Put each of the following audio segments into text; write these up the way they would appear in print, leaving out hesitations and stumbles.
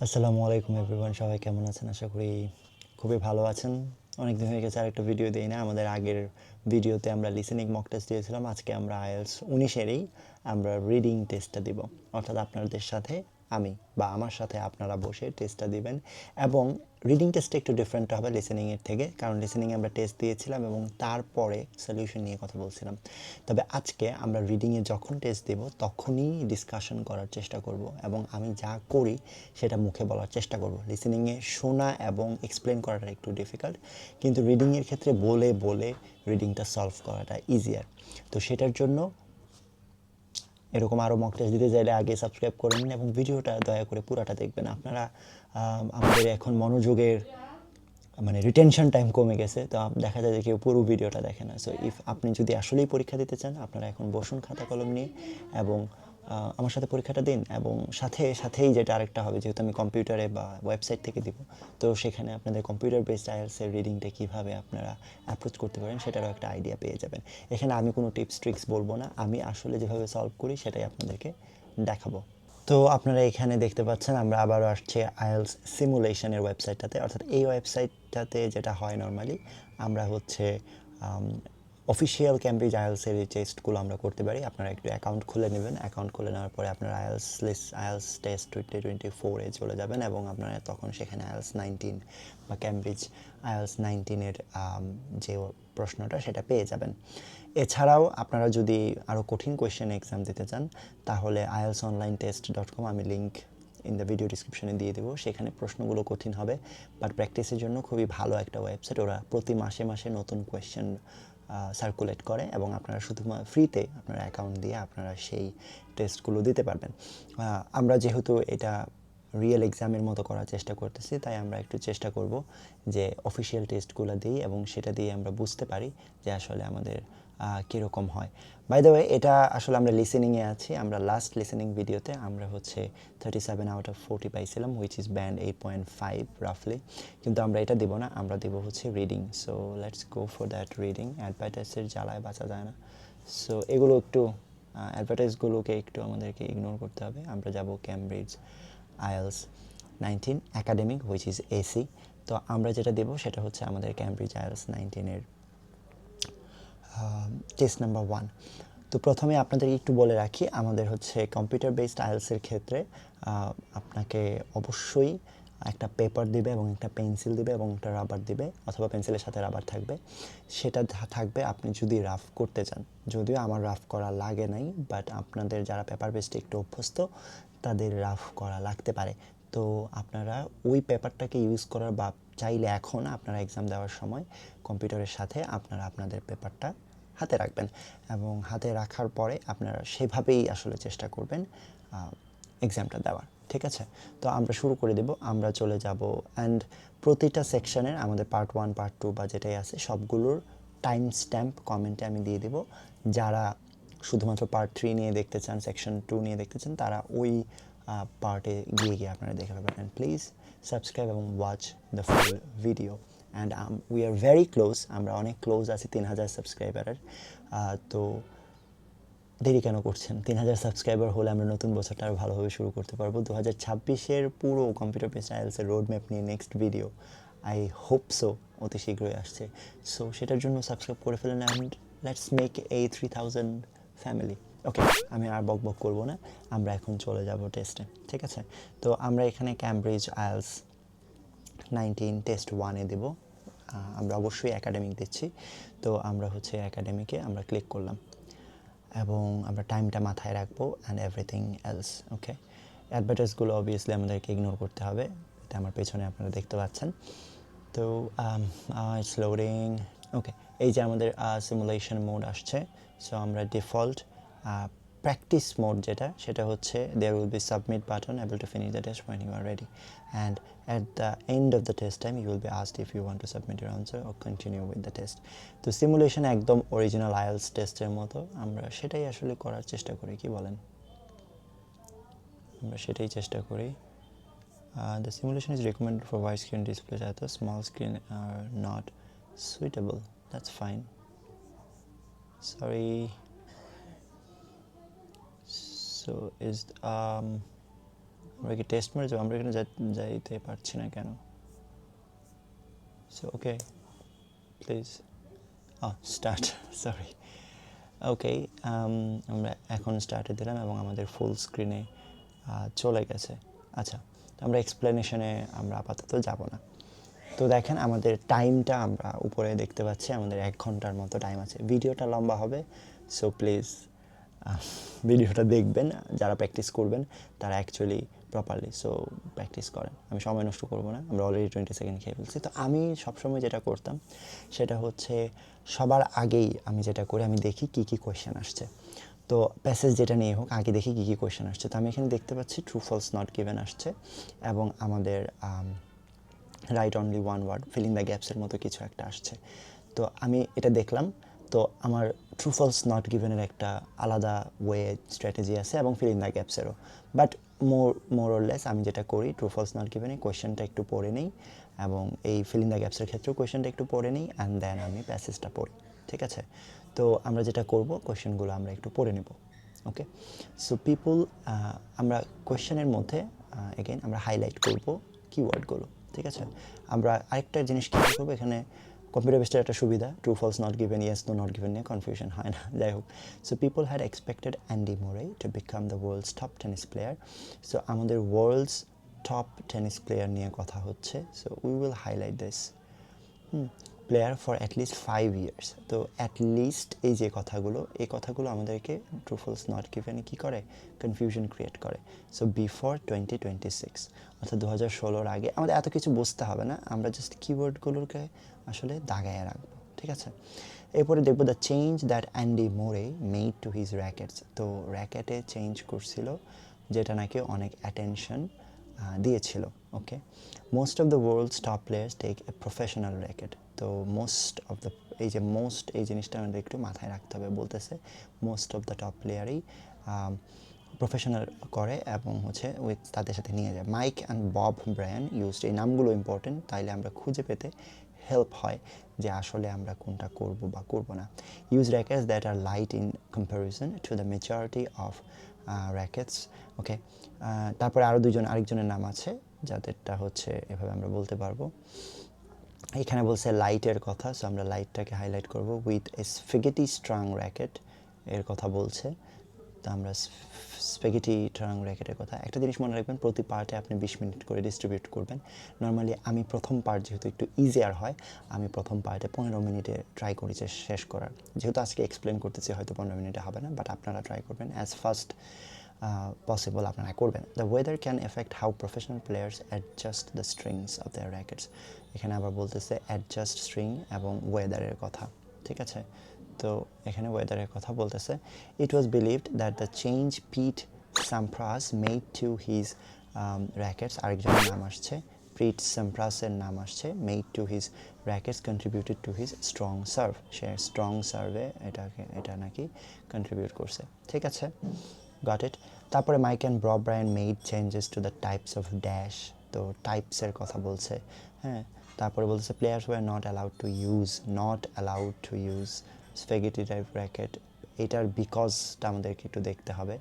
আসসালামু আলাইকুম এভরিওয়ান, সবাই কেমন আছেন? আশা করি খুবই ভালো আছেন। অনেক দিন হয়ে গেছে আরেকটা ভিডিও দিই না। আমাদের আগের ভিডিওতে আমরা লিসেনিং মক টেস্ট দিয়েছিলাম। আজকে আমরা আইএলটিএস 19-এরই আমরা রিডিং টেস্টটা দিব, অর্থাৎ আপনাদের সাথে আমি বা আমার সাথে আপনারা বসে টেস্টটা দিবেন। এবং রিডিং টেস্টটা একটু ডিফারেন্ট হবে লিসেনিংয়ের থেকে, কারণ লিসেনিংয়ে আমরা টেস্ট দিয়েছিলাম এবং তারপরে সলিউশন নিয়ে কথা বলছিলাম। তবে আজকে আমরা রিডিংয়ে যখন টেস্ট দেব তখনই ডিসকাশন করার চেষ্টা করব এবং আমি যা করি সেটা মুখে বলার চেষ্টা করব। লিসেনিংয়ে শোনা এবং এক্সপ্লেন করাটা একটু ডিফিকাল্ট, কিন্তু রিডিংয়ের ক্ষেত্রে বলে বলে রিডিংটা সলভ করাটা ইজিয়ার। তো সেটার জন্য এরকম আরও মক টেস্ট দিতে চাইলে আগে সাবস্ক্রাইব করে নিন এবং ভিডিওটা দয়া করে পুরাটা দেখবেন। আপনারা আমাদের এখন মনোযোগের রিটেনশন টাইম কমে গেছে, তো দেখা যায় যে কেউ পুরো ভিডিওটা দেখে না। সো আপনি যদি আসলেই পরীক্ষা দিতে চান, আপনারা এখন বসুন খাতা কলম নিয়ে এবং আমার সাথে পরীক্ষাটা দিন। এবং সাথেই যেটা আরেকটা হবে, যেহেতু আমি কম্পিউটারে বা ওয়েবসাইট থেকে দিব, তো সেখানে আপনাদের কম্পিউটার বেসড আইএলটিএসের রিডিংটা কীভাবে আপনারা অ্যাপ্রোচ করতে পারেন সেটারও একটা আইডিয়া পেয়ে যাবেন। এখানে আমি কোনো টিপস ট্রিক্স বলবো না, আমি আসলে যেভাবে সলভ করি সেটাই আপনাদেরকে দেখাবো। তো আপনারা এখানে দেখতে পাচ্ছেন আমরা আবারও আসছি আইএলটিএস সিমুলেশনের ওয়েবসাইটটাতে। অর্থাৎ এই ওয়েবসাইটটাতে যেটা হয় নর্মালি, আমরা হচ্ছে অফিসিয়াল ক্যামব্রিজ আইএলটিএসের এই টেস্টগুলো আমরা করতে পারি। আপনারা একটু অ্যাকাউন্ট খুলে নেবেন। অ্যাকাউন্ট খুলে নেওয়ার পরে আপনারা আইএলটিএস টেস্ট 2024-এ চলে যাবেন এবং আপনারা তখন সেখানে আইএলটিএস 19 বা ক্যামব্রিজ আইএলটিএস 19-এর যে প্রশ্নটা সেটা পেয়ে যাবেন। এছাড়াও আপনারা যদি আরও কঠিন কোয়েশ্চেন এক্সাম দিতে চান, তাহলে ieltsonlinetest.com, আমি লিঙ্ক ইন দ্য ভিডিও ডিসক্রিপশনে দিয়ে দেবো। সেখানে প্রশ্নগুলো কঠিন হবে, বাট প্র্যাকটিসের জন্য খুবই ভালো একটা ওয়েবসাইট। ওরা প্রতি মাসে মাসে নতুন কোয়েশ্চেন সার্কুলেট করে এবং আপনারা শুধুমাত্র ফ্রিতে আপনারা অ্যাকাউন্ট দিয়ে আপনারা সেই টেস্টগুলো দিতে পারবেন। আমরা যেহেতু এটা রিয়েল এক্সামের মতো করার চেষ্টা করতেছি, তাই আমরা একটু চেষ্টা করব যে অফিসিয়াল টেস্টগুলো দিই এবং সেটা দিয়ে আমরা বুঝতে পারি যে আসলে আমাদের কীরকম হয়। বাই দ্য ওয়ে, এটা আসলে আমরা লিসেনিংয়ে আছি। আমরা লাস্ট লিসেনিং ভিডিওতে আমরা হচ্ছে 37/40 পাইছিলাম, হুইচ ইজ ব্যান্ড 8.5 রাফলি। কিন্তু আমরা এটা দেবো না, আমরা দেবো হচ্ছে reading. So let's go for that reading. অ্যাডভার্টাইজের জ্বালায় বাঁচা যায় না। সো এগুলো একটু অ্যাডভার্টাইজগুলোকে একটু আমাদেরকে ইগনোর করতে হবে। আমরা যাব Cambridge IELTS 19 academic, which is AC. তো আমরা যেটা দেবো সেটা হচ্ছে আমাদের ক্যামব্রিজ আইএলটিএস 19-এর টেস্ট নাম্বার 1। তো প্রথমে আপনাদের একটু বলে রাখি, আমাদের হচ্ছে কম্পিউটার বেসড আইএলটিএসের ক্ষেত্রে আপনাকে অবশ্যই একটা পেপার দিবে এবং একটা পেন্সিল দিবে এবং একটা রাবার দিবে, অথবা পেন্সিলের সাথে রাবার থাকবে। সেটা থাকবে আপনি যদি রাফ করতে চান। যদিও আমার রাফ করা লাগে নাই, বাট আপনাদের যারা পেপার বেসডে একটু অভ্যস্ত তাদের রাফ করা লাগতে পারে। তো আপনারা ওই পেপারটাকে ইউজ করার বা চাইলে এখন আপনারা এক্সাম দেওয়ার সময় কম্পিউটারের সাথে আপনারা আপনাদের পেপারটা হাতে রাখবেন এবং হাতে রাখার পরে আপনারা সেভাবেই আসলে চেষ্টা করবেন এক্সামটা দেওয়ার। ঠিক আছে? তো আমরা শুরু করে দেব। আমরা চলে যাব অ্যান্ড প্রতিটা সেকশনের আমাদের পার্ট 1, পার্ট 2 বা যেটাই আছে সবগুলোর টাইম স্ট্যাম্প কমেন্টে আমি দিয়ে দেব। যারা শুধুমাত্র পার্ট 3 নিয়ে দেখতে চান, সেকশন 2 নিয়ে দেখতে চান, তারা ওই পার্টে গিয়ে আপনারা দেখে নেবেন। অ্যান্ড প্লিজ সাবস্ক্রাইব এবং watch the full video. And we are very close, আমরা অনেক ক্লোজ আছি 3000 সাবস্ক্রাইবারের। তো দেরি কেন করছেন? 3000 সাবস্ক্রাইবার হলে আমরা নতুন বছরটা আরও ভালোভাবে শুরু করতে পারবো। 2026-এর পুরো কম্পিউটার বেসড আইএলটিএসের রোড ম্যাপ নিয়ে next video I hope so অতি শীঘ্রই আসছে। সো সেটার জন্য সাবস্ক্রাইব করে ফেলেন অ্যান্ড লেটস মেক এই 3000 ফ্যামিলি। ওকে, আমি আর বক বক করবো না, আমরা এখন চলে যাব টেস্টে। ঠিক আছে? তো আমরা এখানে ক্যামব্রিজ আইএলটিএস 19 টেস্ট 1-এ দেব। আমরা অবশ্যই একাডেমিক দিচ্ছি। তো আমরা হচ্ছে একাডেমিকে আমরা ক্লিক করলাম এবং আমরা টাইমটা মাথায় রাখবো অ্যান্ড এভরিথিং এলস। ওকে, অ্যাডভার্টাইজগুলো অবভিয়াসলি আমাদেরকে ইগনোর করতে হবে, এটা আমার পেছনে আপনারা দেখতে পাচ্ছেন। তো ইটস লোডিং। ওকে, এই যে আমাদের সিমুলেশন মোড আসছে। সো আমরা ডিফল্ট প্র্যাকটিস মোড যেটা, সেটা হচ্ছে there will be submit button able to finish the test when you are ready, and at the end of the test time you will be asked if you want to submit your answer or continue with the test. তো simulation একদম original IELTS টেস্টের মতো, আমরা সেটাই আসলে করার চেষ্টা করি। কি বলেন? আমরা সেটাই চেষ্টা করি। The simulation is recommended for wide screen displays, as the small screen are not suitable. That's fine. Sorry. So is আমরা কি টেস্ট মেরে যাবো? আমরা এখানে যাইতে পারছি না কেন? So okay, please start, sorry. Okay, আমরা এখন স্টার্টে দিলাম এবং আমাদের ফুল স্ক্রিনে চলে গেছে। আচ্ছা, তো আমরা এক্সপ্লেনেশনে আমরা আপাতত যাব না। তো দেখেন আমাদের টাইমটা আমরা উপরে দেখতে পাচ্ছি, আমাদের 1 ঘন্টার মতো টাইম আছে। ভিডিওটা লম্বা হবে, সো প্লিজ ভিডিওটা দেখবেন। যারা প্র্যাকটিস করবেন তারা অ্যাকচুয়ালি প্রপারলি সো প্র্যাকটিস করেন। আমি সময় নষ্ট করবো না, আমরা অলরেডি 20 সেকেন্ড খেয়ে ফেলছি। তো আমি সবসময় যেটা করতাম সেটা হচ্ছে সবার আগেই আমি যেটা করি, আমি দেখি কী কী কোয়েশ্চেন আসছে। তো প্যাসেজ যেটা নিয়ে হোক, আগে দেখি কী কী কোয়েশ্চেন আসছে। তো আমি এখানে দেখতে পাচ্ছি ট্রু ফলস নট গিভেন আসছে এবং আমাদের write only one word, filling the গ্যাপসের মতো কিছু একটা আসছে। তো আমি এটা দেখলাম। তো আমার ট্রু ফলস নট গিভেনের একটা আলাদা ওয়ে স্ট্র্যাটেজি আছে এবং ফিলিং দ্য গ্যাপসেরও। বাট মোর অর লেস আমি যেটা করি, ট্রু ফলস নট গিভেনে কোয়েশ্চেনটা একটু পড়ে নিই এবং এই ফিলিং দ্য গ্যাপসের ক্ষেত্রেও কোয়েশ্চেনটা একটু পড়ে নিই অ্যান্ড দেন আমি প্যাসেজটা পড়ি। ঠিক আছে? তো আমরা যেটা করব, কোয়েশ্চেনগুলো আমরা একটু পড়ে নেব। ওকে, সো পিপুল, আমরা কোয়েশ্চেনের মধ্যে এগেইন আমরা হাইলাইট করব কিওয়ার্ডগুলো। ঠিক আছে? আমরা আরেকটা জিনিস খেয়াল করবো, এখানে কম্পিউটার বেসডের একটা সুবিধা, true false not given, yes no not given নিয়ে কনফিউশন হয় না। যাই হোক, so people had expected Andy Murray to become the world's top tennis player. So আমাদের ওয়ার্ল্ডস টপ টেনিস প্লেয়ার নিয়ে কথা হচ্ছে। So we will highlight this player for at least 5 years. তো অ্যাটলিস্ট এই যে কথাগুলো, এই কথাগুলো আমাদেরকে ট্রু ফলস নট গিভেনে কী করে, কনফিউশন ক্রিয়েট করে। সো বিফোর 2026, অর্থাৎ 2016 আগে। আমাদের এত কিছু বুঝতে হবে না, আমরা জাস্ট কিওয়ার্ডগুলোকে আসলে দাগায় রাখবো। ঠিক আছে? এরপরে দেখবো the change that Andy Murray made to his rackets. তো র্যাকেটে চেঞ্জ করছিল যেটা নাকি অনেক অ্যাটেনশন দিয়েছিল। Okay, most of the world's top players take a professional racket. তো মোস্ট অফ দ্য, এই যে মোস্ট, এই জিনিসটা আমাদের একটু মাথায় রাখতে হবে। বলতেছে মোস্ট অফ দ্য টপ প্লেয়ারই প্রফেশনাল করে এবং হচ্ছে উইথ তাদের সাথে নিয়ে যায়। Mike and Bob Bryan used, এই নামগুলো ইম্পর্টেন্ট, তাইলে আমরা খুঁজে পেতে হেল্প হয় যে আসলে আমরা কোনটা করব বা করব না। Use rackets that are light in comparison to the majority of rackets. Okay, তারপরে আরও আরেকজনের নাম আছে যাদেরটা হচ্ছে এভাবে আমরা বলতে পারবো। এখানে বলছে লাইটের কথা, সো আমরা লাইটটাকে হাইলাইট করব। With a spaghetti strung racket এর কথা বলছে। তো আমরা স্পেগেটি স্ট্রাং র্যাকেটের কথা, একটা জিনিস মনে রাখবেন, প্রতি পার্টে আপনি 20 মিনিট করে ডিস্ট্রিবিউট করবেন। নর্মালি আমি প্রথম পার্ট যেহেতু একটু ইজিয়ার হয়, আমি প্রথম পার্টে 15 মিনিটে ট্রাই করি যে শেষ করার। যেহেতু আজকে এক্সপ্লেন করতেছি, হয়তো 15 মিনিটে হবে না, বাট আপনারা ট্রাই করবেন অ্যাজ ফাস্ট পসিবল আপনারা করবেন। The weather can affect how professional players adjust the strings of their rackets. এখানে আবার বলতেছে অ্যাডজাস্ট স্ট্রিং এবং ওয়েদারের কথা। ঠিক আছে? তো এখানে ওয়েদারের কথা বলতেছে। It was believed that the change Pete Sampras made to his rackets, আরেকজনের নাম আসছে, প্রিট সাম্প্রাসের নাম আসছে, made to his rackets contributed to his strong serve. সে স্ট্রং সার্ভে এটা নাকি কন্ট্রিবিউট করছে। ঠিক আছে? Got it. তারপরে Mike and Bob Bryan made changes to the types of dash. তো টাইপসের কথা বলছে। হ্যাঁ, তারপরে বলছে players were not allowed to use spaghetti type racket. এটার বিকজটা আমাদেরকে একটু দেখতে হবে।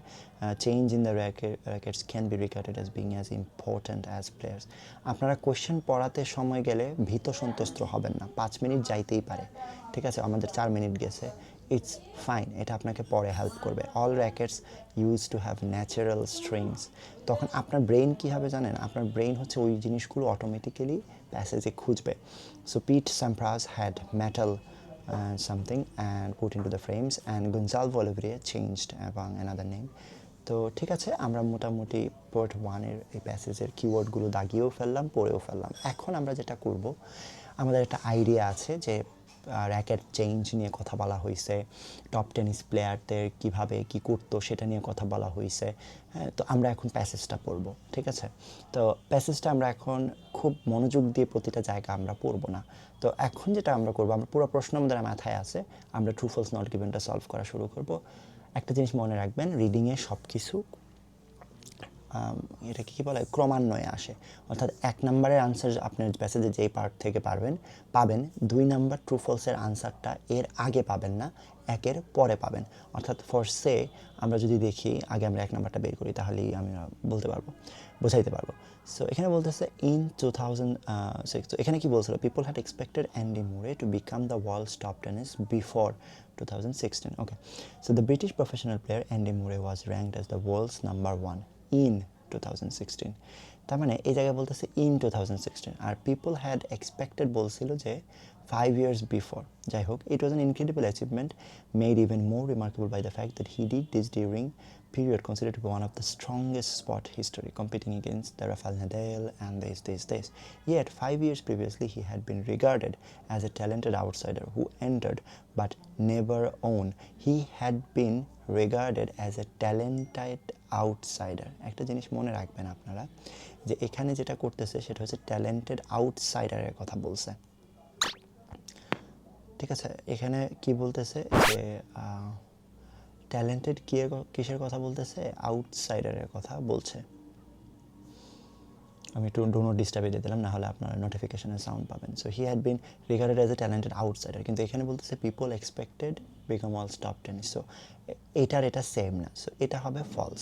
Change in the rackets can be regarded as being as important as players. আপনারা কোয়েশ্চেন পড়াতে সময় গেলে ভীত সন্ত্রস্ত হবেন না, 5 মিনিট যাইতেই পারে। ঠিক আছে? আমাদের 4 মিনিট গেছে, ইটস ফাইন, এটা আপনাকে পরে হেল্প করবে। All rackets used to have natural strings. তখন আপনার ব্রেন কী হবে জানেন? আপনার ব্রেন হচ্ছে ওই জিনিসগুলো অটোমেটিক্যালি প্যাসেজে খুঁজবে। So Pete Sampras had metal something and put into the frames and Gonzalo Oliveira changed among another name. তো ঠিক আছে, আমরা মোটামুটি পার্ট 1-এর এই প্যাসেজের কিওয়ার্ডগুলো দাগিয়েও ফেললাম, পড়েও ফেললাম। এখন আমরা যেটা করব, আমাদের একটা আইডিয়া আছে যে র্যাকেট চেঞ্জ নিয়ে কথা বলা হয়েছে, টপ টেনিস প্লেয়ারদের কীভাবে কী করতো সেটা নিয়ে কথা বলা হয়েছে। হ্যাঁ, তো আমরা এখন প্যাসেজটা পড়ব। ঠিক আছে? তো প্যাসেজটা আমরা এখন খুব মনোযোগ দিয়ে প্রতিটা জায়গা আমরা পড়ব না। তো এখন যেটা আমরা করবো, আমরা পুরো প্রশ্ন আমাদের মাথায় আছে, আমরা ট্রু ফলস নট গিভেনটা সলভ করা শুরু করব। একটা জিনিস মনে রাখবেন, রিডিংয়ে সব কিছু এটাকে কী বলে ক্রমান্বয়ে আসে, অর্থাৎ 1 নম্বরের আনসার আপনার প্যাসেজে যেই পার্ট থেকে পাবেন 2 নাম্বার ট্রু ফলসের আনসারটা এর আগে পাবেন না, 1-এর পরে পাবেন। অর্থাৎ ফর সে আমরা যদি দেখি আগে আমরা 1 নাম্বারটা বের করি তাহলেই আমি বোঝাইতে পারবো। সো এখানে বলতেছে ইন 2006, তো এখানে কি বলছিল, people had expected Andy Murray to become the world's top tennis before 2016. Okay, so the British professional player Andy Murray was ranked as the world's number 1 in 2016. তার মানে এই জায়গায় বলতেছে in 2016, R people had expected বলছিল যে 5 years before. যাই হোক, it was an incredible achievement made even more remarkable by the fact that he did this during period considered to be one of the strongest sport history, competing against the Rafael Nadal and this. Yet 5 years previously he had been regarded as a talented outsider who entered but never won. He had been regarded as a talented outsider. একটা জিনিস মনে রাখবেন আপনারা যে এখানে যেটা করতেছে সেটা হচ্ছে ট্যালেন্টেড আউটসাইডারের কথা বলছে, ঠিক আছে। এখানে কি বলতেছে যে ট্যালেন্টেড কিসের কথা বলতেছে, আউটসাইডারের কথা বলছে। আমি একটু ডো নট ডিস্টার্বে দিয়ে দিলাম, না হলে আপনারা নোটিফিকেশনের সাউন্ড পাবেন। So he had been regarded as a talented outsider, কিন্তু এখানে বলতেছে people expected become world's top tennis. So এটা সেম না, সো এটা হবে ফলস।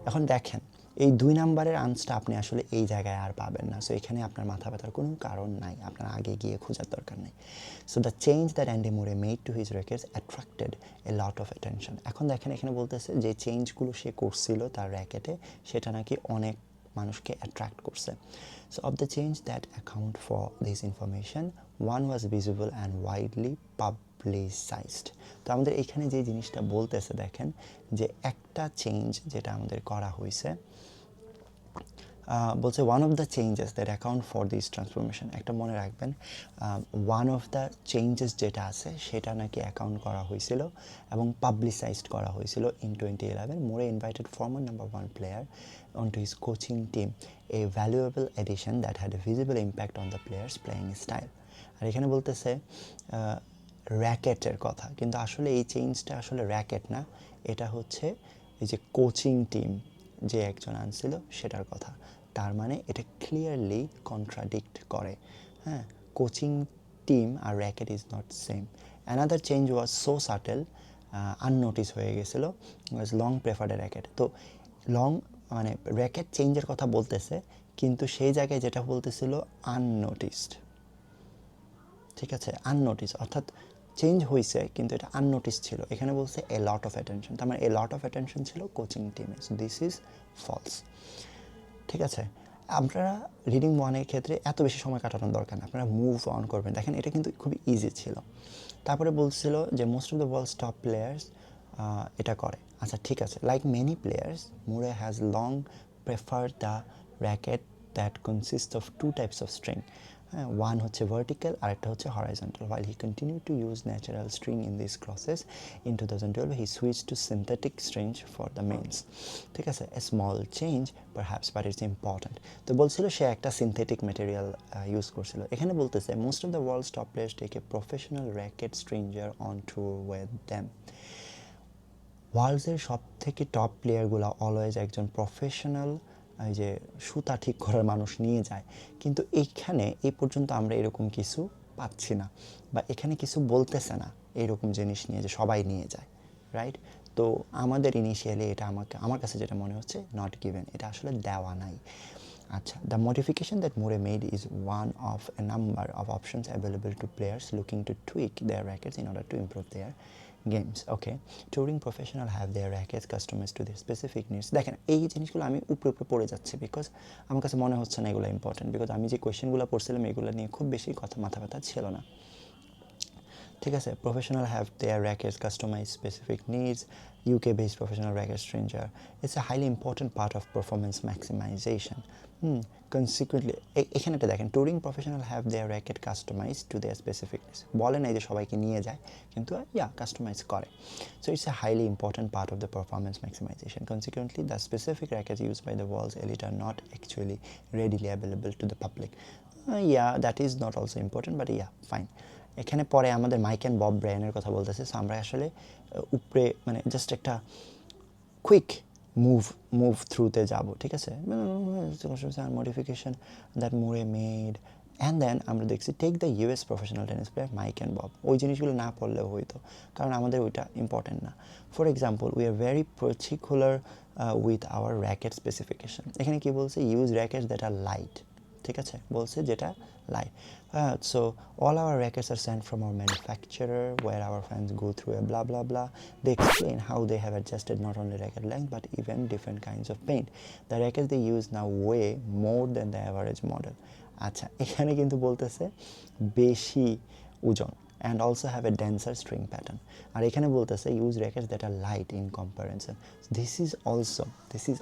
এখন দেখেন এই 2 নাম্বারের আনসারটা আপনি আসলে এই জায়গায় আর পাবেন না, সো এখানে আপনার মাথা ব্যথার কোনো কারণ নাই, আপনার আগে গিয়ে খোঁজার দরকার নেই। So the change that Andy Murray made to his rackets attracted a lot of attention. এখন দেখেন এখানে বলতেছে যে চেঞ্জগুলো সে করছিল তার র্যাকেটে সেটা নাকি অনেক মানুষকে অ্যাট্রাক্ট করছে। So of the change that account for this information one was visible and widely পাবলিসাইজড। তো আমাদের এখানে যে জিনিসটা বলতেছে দেখেন যে একটা চেঞ্জ যেটা আমাদের করা হয়েছে, বলছে one of the changes that account for this transformation. একটা মনে রাখবেন, ওয়ান অফ দ্য চেঞ্জেস যেটা আছে সেটা নাকি অ্যাকাউন্ট করা হয়েছিল এবং পাবলিসাইজড করা হয়েছিল in 2011. Moore invited former number 1 player onto his coaching team, a valuable addition that had a visible impact on the player's playing style. আর এখানে বলতেছে র্যাকেটের কথা, কিন্তু আসলে এই চেঞ্জটা আসলে র্যাকেট না, এটা হচ্ছে এই যে কোচিং টিম যে একজন আনছিল সেটার কথা। তার মানে এটা ক্লিয়ারলি কন্ট্রাডিক্ট করে, হ্যাঁ, কোচিং টিম আর racket is not same. Another change was so subtle, unnoticed হয়ে গেছিল, ওয়াজ লং প্রেফার্ড র্যাকেট। তো লং মানে র্যাকেট চেঞ্জের কথা বলতেছে, কিন্তু সেই জায়গায় যেটা বলতেছিল আননোটিসড, ঠিক আছে, আননোটিস, অর্থাৎ চেঞ্জ হয়েছে কিন্তু এটা আননোটিস ছিল। এখানে বলছে এ লট অফ অ্যাটেনশন, তার মানে এ লট অফ অ্যাটেনশন ছিল কোচিং টিমে। সো দিস ইজ ফলস, ঠিক আছে। আপনারা রিডিং 1-এর ক্ষেত্রে এত বেশি সময় কাটানোর দরকার না, আপনারা মুভ অন করবেন। দেখেন এটা কিন্তু খুবই ইজি ছিল। তারপরে বলছিল যে most of the world's top players এটা করে, আচ্ছা ঠিক আছে। Like many players Murray has long preferred the racket that consist of 2 types of string, one হচ্ছে ভার্টিক্যাল আর একটা হচ্ছে horizontal. while he continued to use natural string in these crosses in 2012 he switched to synthetic string for the mains, ঠিক আছে, a small change perhaps but it's important. তো বলছিল সে একটা synthetic material use করছিল। এখানে বলতেছে most of the world's top players take a professional racket stringer on tour with them. ওয়ার্ল্ডসের সব থেকে টপ প্লেয়ারগুলো অলওয়েজ একজন প্রফেশনাল এই যে সুতা ঠিক করার মানুষ নিয়ে যায়, কিন্তু এইখানে এই পর্যন্ত আমরা এরকম কিছু পাচ্ছি না, বা এখানে কিছু বলতেছে না এরকম জিনিস নিয়ে যে সবাই নিয়ে যায়, রাইট। তো আমাদের ইনিশিয়ালি এটা আমার কাছে যেটা মনে হচ্ছে নট গিভেন, এটা আসলে দেওয়া নাই। আচ্ছা, the modification that Murray made is one of a number of options available to players looking to tweak their rackets in order to improve their games. Okay, touring professional have their rackets customise to their specific needs. দেখেন এই জিনিসগুলো আমি উপরে পড়ে যাচ্ছি because আমার কাছে মনে হচ্ছে না এগুলো ইম্পর্টেন্ট, বিকজ আমি যে কোয়েশ্চেনগুলো পড়ছিলাম এগুলো নিয়ে খুব বেশি মাথা ব্যথা ছিল না, ঠিক আছে। Professional have their rackets customise specific needs, UK based professional racket stranger, it's a highly important part of performance maximisation. Consequently এখানে একটা দেখেন, touring professional have their racket customise to their specific needs, বলে নাই যে সবাইকে নিয়ে যায়, কিন্তু কাস্টমাইজ করে। So it's a highly important part of the performance maximisation. Consequently the specific rackets used by the world's elite are not actually readily available to the public. That is not also important, but fine. এখানে পরে আমাদের mic and Bob ব্রায়ানের কথা বলতেছে, so আমরা আসলে উপরে মানে just একটা কুইক মুভ থ্রুতে যাব, ঠিক আছে, modification that more made and then আমরা দেখছি take the US professional tennis player Mike and Bob. ওই জিনিসগুলো না পড়লেও হইতো, কারণ আমাদের ওইটা ইম্পর্টেন্ট না। For example, we are very particular with our racket specification. এখানে কি বলছে, use rackets that are light, ঠিক আছে, বলছে যেটা light. So all our rackets are sent from our manufacturer where our fans go through a blah blah blah. They explain how they have adjusted not only racket length but even different kinds of paint. The rackets they use now weigh more than the average model. আচ্ছা, এখানে কিন্তু বলতেছে বেশি ওজন and also have a denser string pattern. আর এখানে বলতেছে use rackets that are light in comparison. This is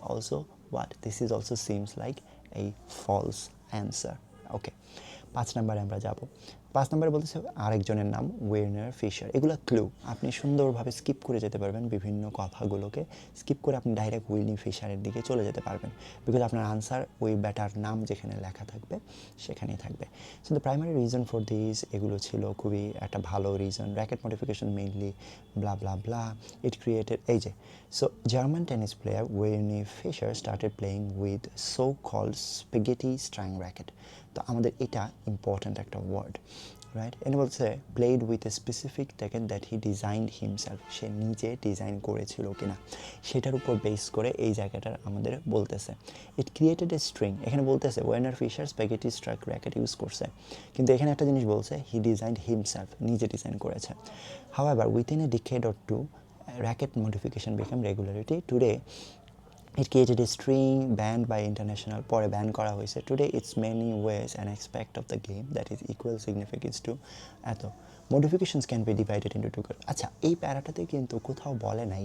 also what? This is also seems like a false answer. ওকে, 5 নম্বরে আমরা যাব। 5 নম্বরে বলতেছে আরেকজনের নাম ওয়ের্নার ফিশার। এগুলো ক্লু, আপনি সুন্দরভাবে স্কিপ করে যেতে পারবেন, বিভিন্ন কথাগুলোকে স্কিপ করে আপনি ডাইরেক্ট উইনি ফিশারের দিকে চলে যেতে পারবেন, বিকজ আপনার আনসার ওই ব্যাটার নাম যেখানে লেখা থাকবে সেখানেই থাকবে। So the primary reason for this, এগুলো ছিল খুবই একটা ভালো reason. Racket modification mainly blah blah blah, it created, এই যে, so German tennis player Werner Fischer started playing with so called spaghetti strung racket. তো আমাদের এটা ইম্পর্ট্যান্ট একটা ওয়ার্ড, রাইট। এনে বলছে played with a specific racket that he designed himself, সে নিজে ডিজাইন করেছিল কিনা সেটার উপর বেস করে এই জায়গাটার আমাদের বলতেছে। ইট ক্রিয়েটেড এ স্ট্রিং, এখানে বলতেছে Werner Fischer spaghetti strung racket use করছে, কিন্তু এখানে একটা জিনিস বলছে হি ডিজাইনড হিমসেলফ, নিজে ডিজাইন করেছে। However within a decade or two racket modification became regularity. Today it created a string banned by international, পরে ব্যান করা হয়েছে। Today it's many ways an aspect of the game that is equal significance to এত modifications can be divided into two. আচ্ছা, এই প্যারাটাতে কিন্তু কোথাও বলে নাই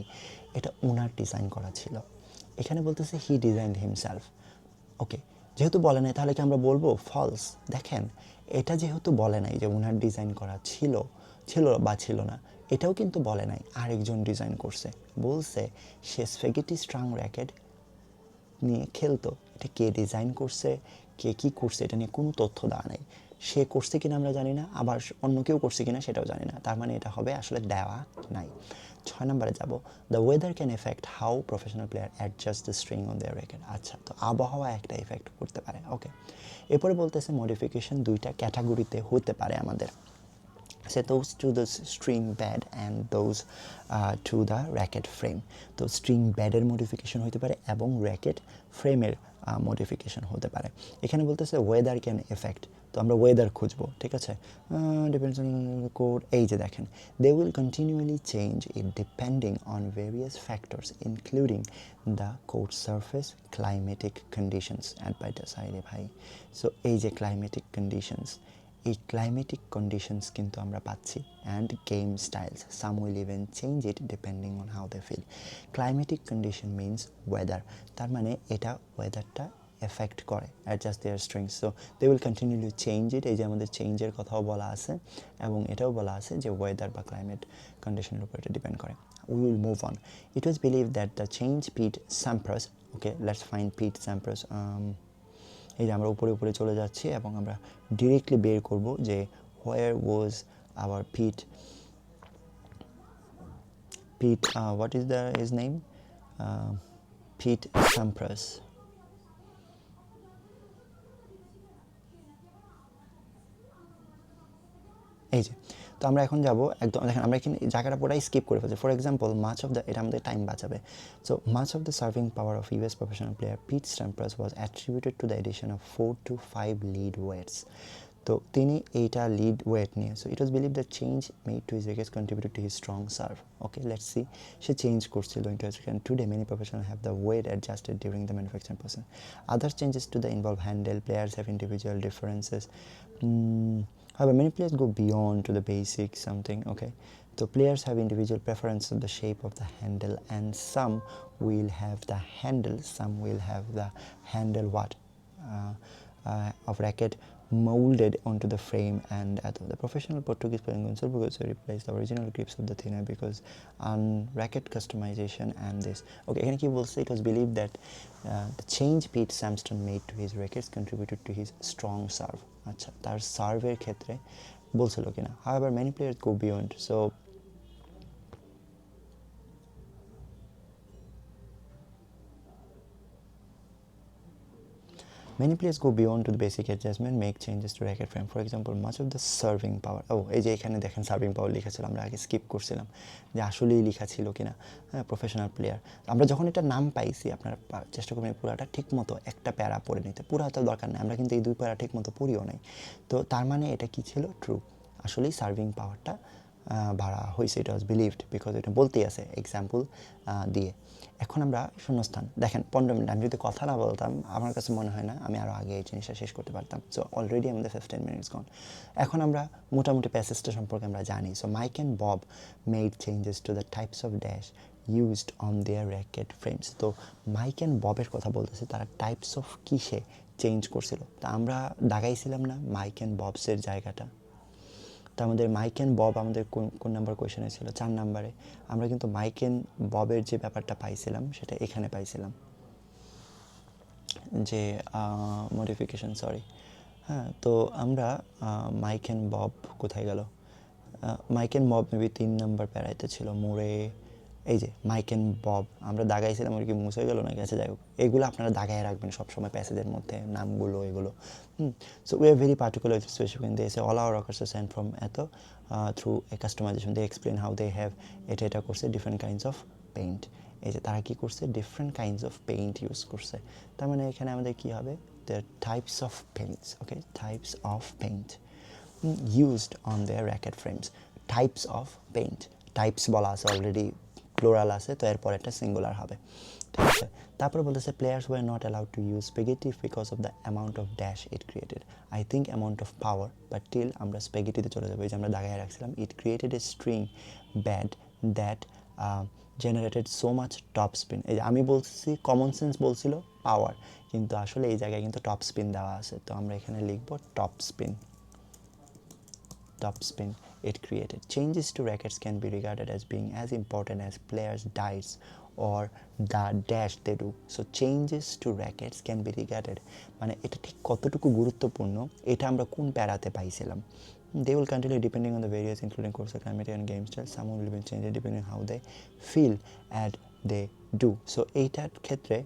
এটা ওনার ডিজাইন করা ছিল, এখানে বলতেছে হি ডিজাইনড হিমসেলফ। ওকে, যেহেতু বলে নাই তাহলে কি আমরা বলবো ফলস? দেখেন, এটা যেহেতু বলে নাই যে ওনার ডিজাইন করা ছিল বা ছিল না, এটাও কিন্তু বলে নাই আরেকজন ডিজাইন করছে, বলছে সে স্প্যাগেটি স্ট্রাং র্যাকেট নিয়ে খেলতো। এটা কে ডিজাইন করছে, কে কী করছে, এটা নিয়ে কোনো তথ্য দেওয়া নেই। সে করছে কিনা আমরা জানি না, আবার অন্য কেউ করছে কিনা সেটাও জানি না, তার মানে এটা হবে আসলে দেওয়া নাই। 6 নম্বরে যাব, the weather can affect how professional player adjust the string on their racket. আচ্ছা, তো আবহাওয়া একটা এফেক্ট করতে পারে। ওকে, এরপরে বলতেছে মডিফিকেশন দুইটা ক্যাটাগরিতে হতে পারে আমাদের, সে those to the string bed and those to the racket frame. তো স্ট্রিং ব্যাডের মডিফিকেশন হতে পারে এবং র্যাকেট ফ্রেমের মডিফিকেশন হতে পারে। এখানে বলতেছে ওয়েদার ক্যান এফেক্ট, তো আমরা ওয়েদার খুঁজবো, ঠিক আছে, ডিপেন্ডস অন কোড। এই যে দেখেন, they will continually change it depending on various factors including the code surface climatic conditions at by the সাইডে ভাই। সো এই যে ক্লাইমেটিক কন্ডিশনস, এই ক্লাইমেটিক কন্ডিশনস কিন্তু আমরা পাচ্ছি, and game styles, some will even change it depending on how they feel. Climatic condition means weather, তার মানে এটা ওয়েদারটা এফেক্ট করে adjust their strings, so they will continually change it. এই যে আমাদের চেঞ্জের কথাও বলা আছে এবং এটাও বলা আছে যে ওয়েদার বা ক্লাইমেট কন্ডিশনের উপর এটা ডিপেন্ড করে। We will move on. It was believe that the change Pete Sampras, okay let's find Pete Sampras. এই যে আমরা উপরে চলে যাচ্ছি এবং আমরা ডিরেক্টলি বের করব যে where was our Pete, what is the his name, Pete Sampras. এই যে, তো আমরা এখন যাব একদম, দেখেন আমরা এখানে জায়গাটা পুরাই স্কিপ করে ফেলছি। For example, much of the, এটা আমাদের টাইম বাঁচাবে। So much of the serving power of US professional player Pete Sampras was attributed to the addition of 4 to 5 lead weights. তো তিনি এইটা লিড ওয়েট নিয়ে, so it was believe the change made to his wickets contributed to his strong serve. Okay, let's see, সে change করছিল into today many professional have the wait adjusted during the manufacturing process. Other changes to the involve handle, players have individual differences. However, many players go beyond to the basic something, okay. So players have individual preference of the shape of the handle, and some will have the handle, some will have the handle what? Of racket molded onto the frame, and the professional Portuguese playing console because they replace the original grips of the thinner because on racket customization and this. Okay, এখানে কি বলছে? It was believed that the change Pete Sampson made to his rackets contributed to his strong serve. আচ্ছা, তার সার্ভের ক্ষেত্রে বলছিল কিনা। However, many players go beyond, so Many players go beyond to the basic adjustment, make changes to racket frame. For example, much of the serving power. এই যে এখানে দেখেন serving পাওয়ার লেখা ছিল, আমরা আগে স্কিপ করছিলাম যে আসলেই লেখা ছিল কিনা। হ্যাঁ, প্রফেশনাল প্লেয়ার। আমরা যখন এটা নাম পাইছি, আপনারা চেষ্টা করবেন পুরাটা ঠিক মতো একটা প্যারা পড়ে নিতে। পুরা তো দরকার নেই, আমরা কিন্তু এই 2 প্যারা ঠিক মতো পড়িও নাই। তো তার মানে এটা কি ছিল? ট্রু। আসলেই সার্ভিং পাওয়ারটা বাড়া হয়েছে, এটা ওয়াজ বিলিভড, বিকজ এটা বলতেই আছে এক্সাম্পল দিয়ে। এখন আমরা শূন্যস্থান দেখেন 15 মিনিট, আমি যদি কথা না বলতাম আমার কাছে মনে হয় না আমি আরও আগে এই জিনিসটা শেষ করতে পারতাম। সো অলরেডি আমাদের 15 মিনিটস গন। এখন আমরা মোটামুটি প্যাসেজটা সম্পর্কে আমরা জানি। So Mike and Bob made changes to the types of dash used on their racket frames. তো মাইক অ্যান্ড ববের কথা বলতেছে, তারা টাইপস অফ কিসে চেঞ্জ করছিল। তা আমরা দাগাইছিলাম না মাইক অ্যান্ড ববসের জায়গাটা। তো আমাদের মাইক অ্যান্ড বব আমাদের কোন নাম্বার কোয়েশনে ছিল? 4 নাম্বারে। আমরা কিন্তু মাইক অ্যান্ড ববের যে ব্যাপারটা পাইছিলাম সেটা এখানে পাইছিলাম, যে মডিফিকেশন, সরি। হ্যাঁ, তো আমরা মাইক অ্যান্ড বব কোথায় গেল? Mike and Bob maybe 3 number প্যারাইতে ছিল মোড়ে। এই যে মাইক অ্যান্ড বব আমরা দাগাইছিলাম, আর কি মুছে গেল না গেছে, যাই হোক এগুলো আপনারা দাগায় রাখবেন সবসময় প্যাসেজের মধ্যে নামগুলো এগুলো। So we are very particular with specific. They say all our rockers are send from এত through a customisation. They explain how they have এটা করছে ডিফারেন্ট কাইন্ডস অফ পেইন্ট। এই যে তারা কী করছে? Different kinds of paint use করছে। তার মানে এখানে আমাদের কী হবে? The types of Paints, okay, types of paint used on their racket frames. Types of paint. Types বলা আছে অলরেডি, প্লোরাল আছে, তো এরপর একটা সিঙ্গুলার হবে, ঠিক আছে। তারপরে বলতেছে players were not allowed to use spaghetti because of the amount of dash it created. I think amount of power, but till আমরা স্পেগেটিতে চলে যাবো। এই যে আমরা দাগায় রাখছিলাম, it created a string bed that generated so much top spin. এই যে আমি বলছি কমন সেন্স বলছিল পাওয়ার, কিন্তু আসলে এই জায়গায় কিন্তু টপ স্পিন দেওয়া আছে, তো আমরা এখানে লিখবো top spin. Top spin it created. Changes to rackets can be regarded as being as important as players' dice or the dash they do. So changes to rackets can be regarded, মানে এটা ঠিক কতটুকু গুরুত্বপূর্ণ এটা আমরা কোন প্যারাতে পাইছিলাম। They will continue depending on the various including course climate and game style. Some will be changed depending on how they feel and they do. So এইটার ক্ষেত্রে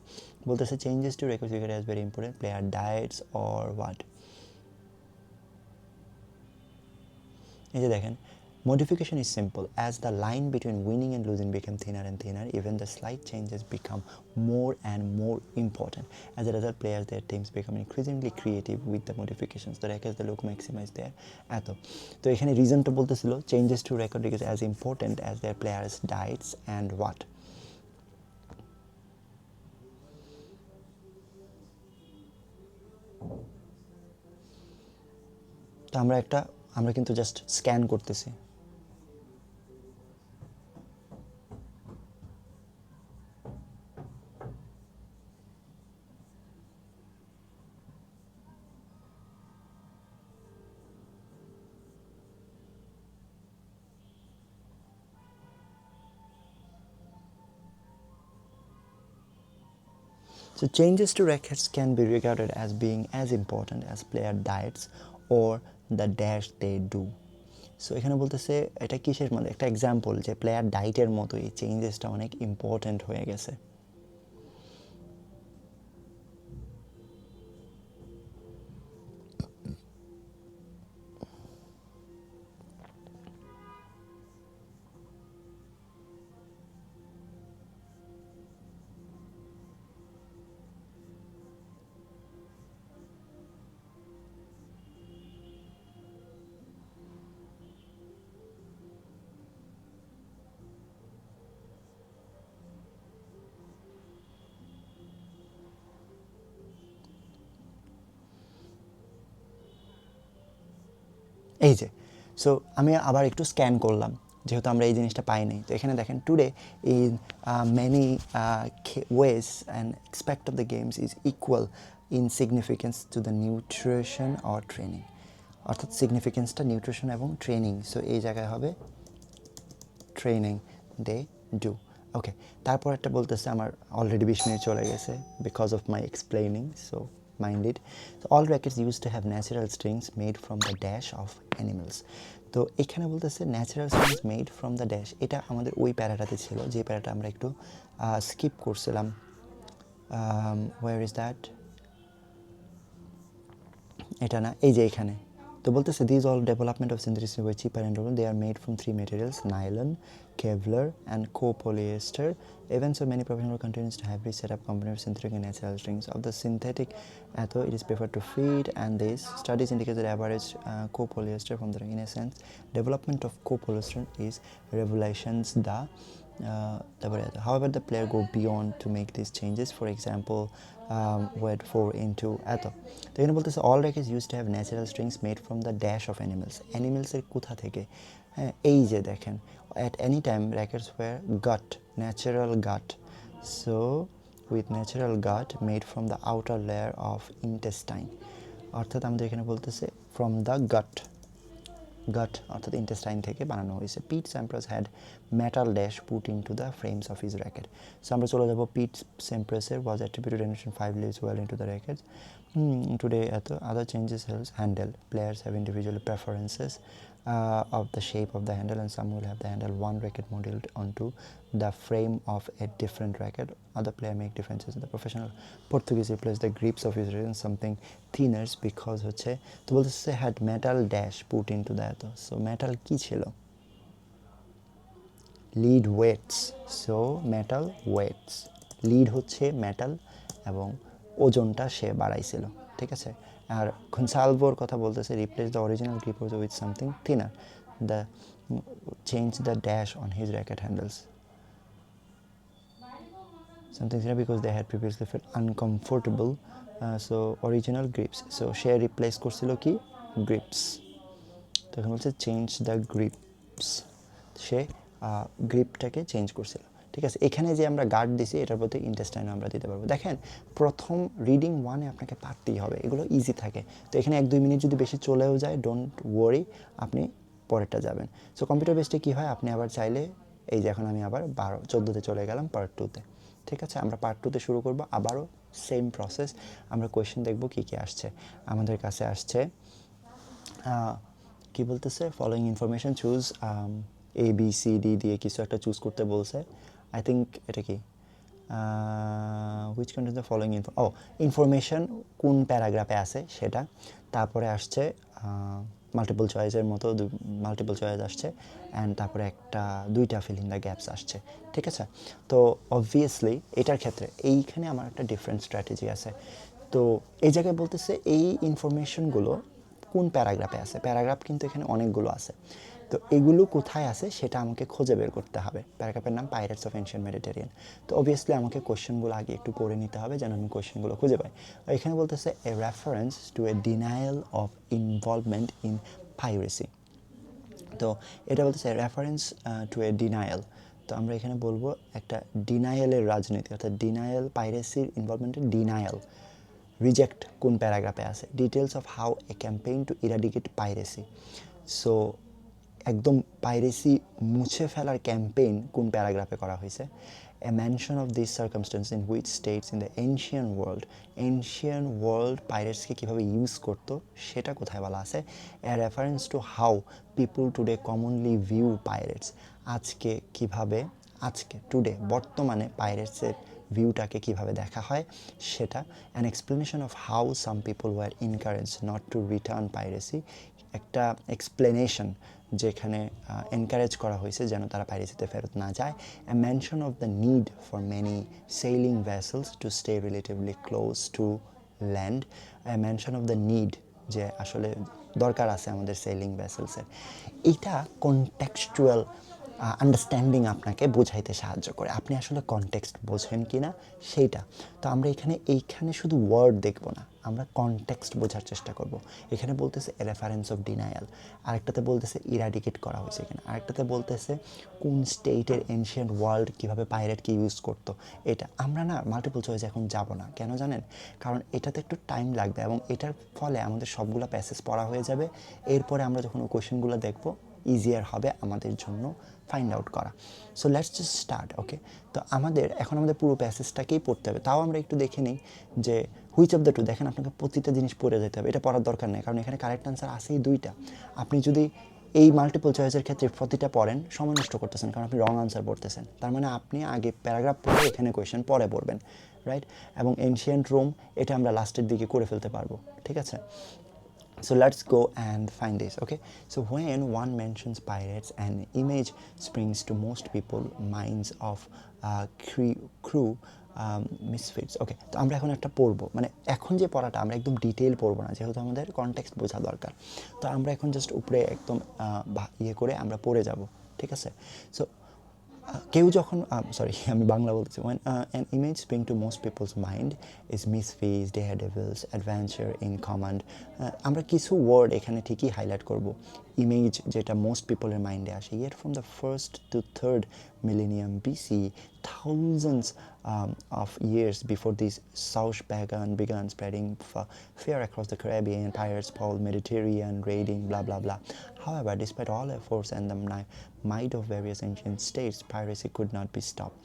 বলতেছে changes to rackets regarded as very important, player diets or what. এই যে দেখেন, modification is simple. As the line between winning and losing become thinner and thinner, even the slight changes become more and more important. As a result, players, their teams become increasingly creative with the modifications. The records, the look maximize their এত। তো এখানে রিজনটা বলতেছিল changes to record is as important as their players' diets and what. তো আমরা কিন্তু just scan করতেছি। So changes to rackets can be regarded as being as important as player diets or the dash they do. So এখানে বলতেছে এটা কিসের মধ্যে একটা এক্সাম্পল, যে প্লেয়ার ডাইটের মতো এই চেঞ্জেসটা অনেক ইম্পর্ট্যান্ট হয়ে গেছে। এই যে সো আমি আবার একটু স্ক্যান করলাম, যেহেতু আমরা এই জিনিসটা পাই নাই। তো এখানে দেখেন today in many ways and expect of the games is equal in significance to the nutrition or training. অর্থাৎ সিগনিফিকেন্সটা নিউট্রিশন এবং ট্রেনিং, সো এই জায়গায় হবে ট্রেনিং দে ডু। ওকে, তারপর একটা বলতেছে, আমার অলরেডি 20 মিনিট চলে গেছে because of my explaining, so minded. So all rackets used to have natural strings made from the dash of animals. তো এখানে বলতেছে natural strings made from the dash, এটা আমাদের ওই প্যারাটাতে ছিল যে প্যারাটা আমরা একটু স্কিপ করছিলাম। Where is that? এটা না, এই যে এখানে তো বলতেছে this all development of synthetic way cheaper and they are made from 3 materials nylon, Kevlar and copolyester. Even so, many professional continues to hybrid setup combination of synthetic and natural strings. Of the synthetic etho, it is preferred to feed, and these studies indicate that average copolyester from the in a sense development of copolyester is revelations the however, the player go beyond to make these changes. For example, word 4 into etho. তো এখানে বলতেছে all records used to have natural strings made from the dash of animals. Animals এর কোথা থেকে? হ্যাঁ, এই যে দেখেন at any time records were gut, natural gut. So with natural gut made from the outer layer of intestine. অর্থাৎ আমাদের এখানে বলতেছে from the gut অর্থাৎ ইন্টেস্টাইন থেকে বানানো হয়েছে। Pete Sampras had metal dash put in to the frames of his racket. So আমরা চলে যাবো পিট স্যাম্প্রাসের was attributed animation 5 lives well into the racket. Today at other changes helps handle. Players have individual preferences of the shape of the handle, and some will have the handle one racket modeled onto the frame of a different racket. Other player make differences. The professional Portuguese replace the grips of his racket something thinner because হচ্ছে তো বলতেছে had metal dash put into that. So metal কি ছিল? lead weights. So metal weights. lead হচ্ছে metal এবং ওজনটা সে বাড়াইছিল, ঠিক আছে। আর কনসালভোর কথা বলতেছে replace the original grip with something thinner, the change the dash on his racket handles something thinner because they had previously felt uncomfortable. So original grips. So সে replace করছিল কি গ্রিপস। তো এখন বলছে চেঞ্জ দ্য গ্রিপস, সে গ্রিপটাকে change করছিল, ঠিক আছে। এখানে যে আমরা গার্ড দিছি এটার প্রতি ইন্টেস্টাইনও আমরা দিতে পারবো। দেখেন প্রথম রিডিং 1-এ আপনাকে পারতেই হবে, এগুলো ইজি থাকে। তো এখানে 1-2 মিনিট যদি বেশি চলেও যায় ডোন্ট ওয়ারি, আপনি পরেরটা যাবেন। সো কম্পিউটার বেসডে কী হয়, আপনি আবার চাইলে এই যে এখন আমি আবার 14তে চলে গেলাম পার্ট 2-তে, ঠিক আছে। আমরা পার্ট 2-তে শুরু করবো, আবারও সেম প্রসেস। আমরা কোয়েশ্চেন দেখবো কী কী আসছে। আমাদের কাছে আসছে কি বলতেছে ফলোয়িং ইনফরমেশন চুজ ABCD দিয়ে কিছু একটা চুজ করতে বলছে। আই থিঙ্ক এটা কি which contains the following information কোন প্যারাগ্রাফে আছে সেটা। তারপরে আসছে মাল্টিপল চয়েসের মতো মাল্টিপল চয়েস আসছে, অ্যান্ড তারপরে দুইটা ফিল ইন দ্য গ্যাপস আসছে, ঠিক আছে। তো অবভিয়াসলি এটার ক্ষেত্রে এইখানে আমার একটা ডিফারেন্ট স্ট্র্যাটেজি আছে। তো এই জায়গায় বলতেছে এই ইনফরমেশনগুলো কোন প্যারাগ্রাফে আছে। প্যারাগ্রাফ কিন্তু এখানে অনেকগুলো আছে, তো এগুলো কোথায় আছে সেটা আমাকে খুঁজে বের করতে হবে। প্যারাগ্রাফের নাম পাইরেটস অফ এনশিয়েন্ট মেডিটেরিয়ান। তো অবভিয়াসলি আমাকে কোয়েশ্চেনগুলো আগে একটু পড়ে নিতে হবে যেন আমি কোয়েশ্চেনগুলো খুঁজে পাই। এখানে বলতেছে এ reference two A denial of involvement in piracy. তো এটা বলতেছে রেফারেন্স টু এ ডিনায়াল। তো আমরা এখানে বলবো একটা ডিনায়ালের রাজনীতি, অর্থাৎ ডিনায়াল পাইরেসির ইনভলভমেন্টের ডিনায়াল রিজেক্ট কোন প্যারাগ্রাফে আছে। Details of how a campaign to eradicate piracy. So একদম পাইরেসি মুছে ফেলার ক্যাম্পেইন কোন প্যারাগ্রাফে করা হয়েছে। A mention of this circumstance in which states in the ancient world পাইরেটসকে কীভাবে ইউজ করতো সেটা কোথায় বলা আছে। A reference to how people today commonly view pirates. Today বর্তমানে পাইরেটসের ভিউটাকে কীভাবে দেখা হয় সেটা। An explanation of how some people were encourage not to return piracy. একটা এক্সপ্লেনেশন যেখানে এনকারেজ করা হয়েছে যেন তারা পাইরেসিতে ফেরত না যায়। A mention of the need for many sailing vessels to stay relatively close to land. A mention of the need, যে আসলে দরকার আছে আমাদের সেইলিং ভেসেলসের। এটা কনটেক্সচুয়াল আন্ডারস্ট্যান্ডিং আপনাকে বোঝাইতে সাহায্য করে, আপনি আসলে কনটেক্সট বোঝেন কি না সেইটা। তো আমরা এইখানে শুধু ওয়ার্ড দেখব না, আমরা কনটেক্সট বোঝার চেষ্টা করব। এখানে বলতেছে রেফারেন্স অফ ডিনায়াল, আরেকটাতে বলতেছে ইরাডিকেট করা হয়েছে এখানে, আরেকটাতে বলতেছে কোন স্টেটের এনশিয়েন্ট ওয়ার্ল্ড কীভাবে পাইরেটকে ইউজ করতো। এটা আমরা না মাল্টিপল চয়েস এখন যাব না, কেন জানেন? কারণ এটাতে একটু টাইম লাগবে এবং এটার ফলে আমাদের সবগুলো প্যাসেজ পড়া হয়ে যাবে। এরপরে আমরা যখন ওই কোয়েশ্চেনগুলো দেখব ইজিয়ার হবে আমাদের জন্য ফাইন্ড আউট করা। সো লেটস জাস্ট স্টার্ট, ওকে। তো এখন আমাদের পুরো প্যাসেজটাকেই পড়তে হবে। তাও আমরা একটু দেখে নিই যে হুইচ অফ দ্য টু। দেখেন আপনাকে প্রতিটা জিনিস পড়ে যেতে হবে, এটা পড়ার দরকার নেই কারণ এখানে কারেক্ট আনসার আছেই 2টা। আপনি যদি এই মাল্টিপল চয়েসের ক্ষেত্রে প্রতিটা পড়েন সময় নষ্ট করতেছেন, কারণ আপনি রং আনসার পড়তেছেন। তার মানে আপনি আগে প্যারাগ্রাফ পড়ে এখানে কোয়েশ্চেন পরে পড়বেন, রাইট। এবং এনশিয়েন্ট রোম এটা আমরা লাস্টের দিকে করে ফেলতে পারবো, ঠিক আছে। So let's go and find this. Okay, so when one mentions pirates, an image springs to most people minds of crew misfits. ওকে, তো আমরা এখন একটা পড়বো, মানে এখন যে পড়াটা আমরা একদম ডিটেল পড়বো না, যেহেতু আমাদের কনটেক্সট বোঝা দরকার। তো আমরা এখন জাস্ট উপরে একদম ইয়ে করে আমরা পড়ে যাব, ঠিক আছে? সো কেউ যখন সরি আমি বাংলা বলতেছি, when an image spring to most people's mind is misfits, daredevils, adventure in command. আমরা কিছু ওয়ার্ড এখানে ঠিকই হাইলাইট করব। ইমেজ যেটা মোস্ট পিপলের মাইন্ডে আসে, yet from the 1st to 3rd millennium BC, thousands of years before this South began spreading fear across the Caribbean, pirates followed Mediterranean raiding, blah blah blah. However, despite all efforts and the might of various ancient states, piracy could not be stopped.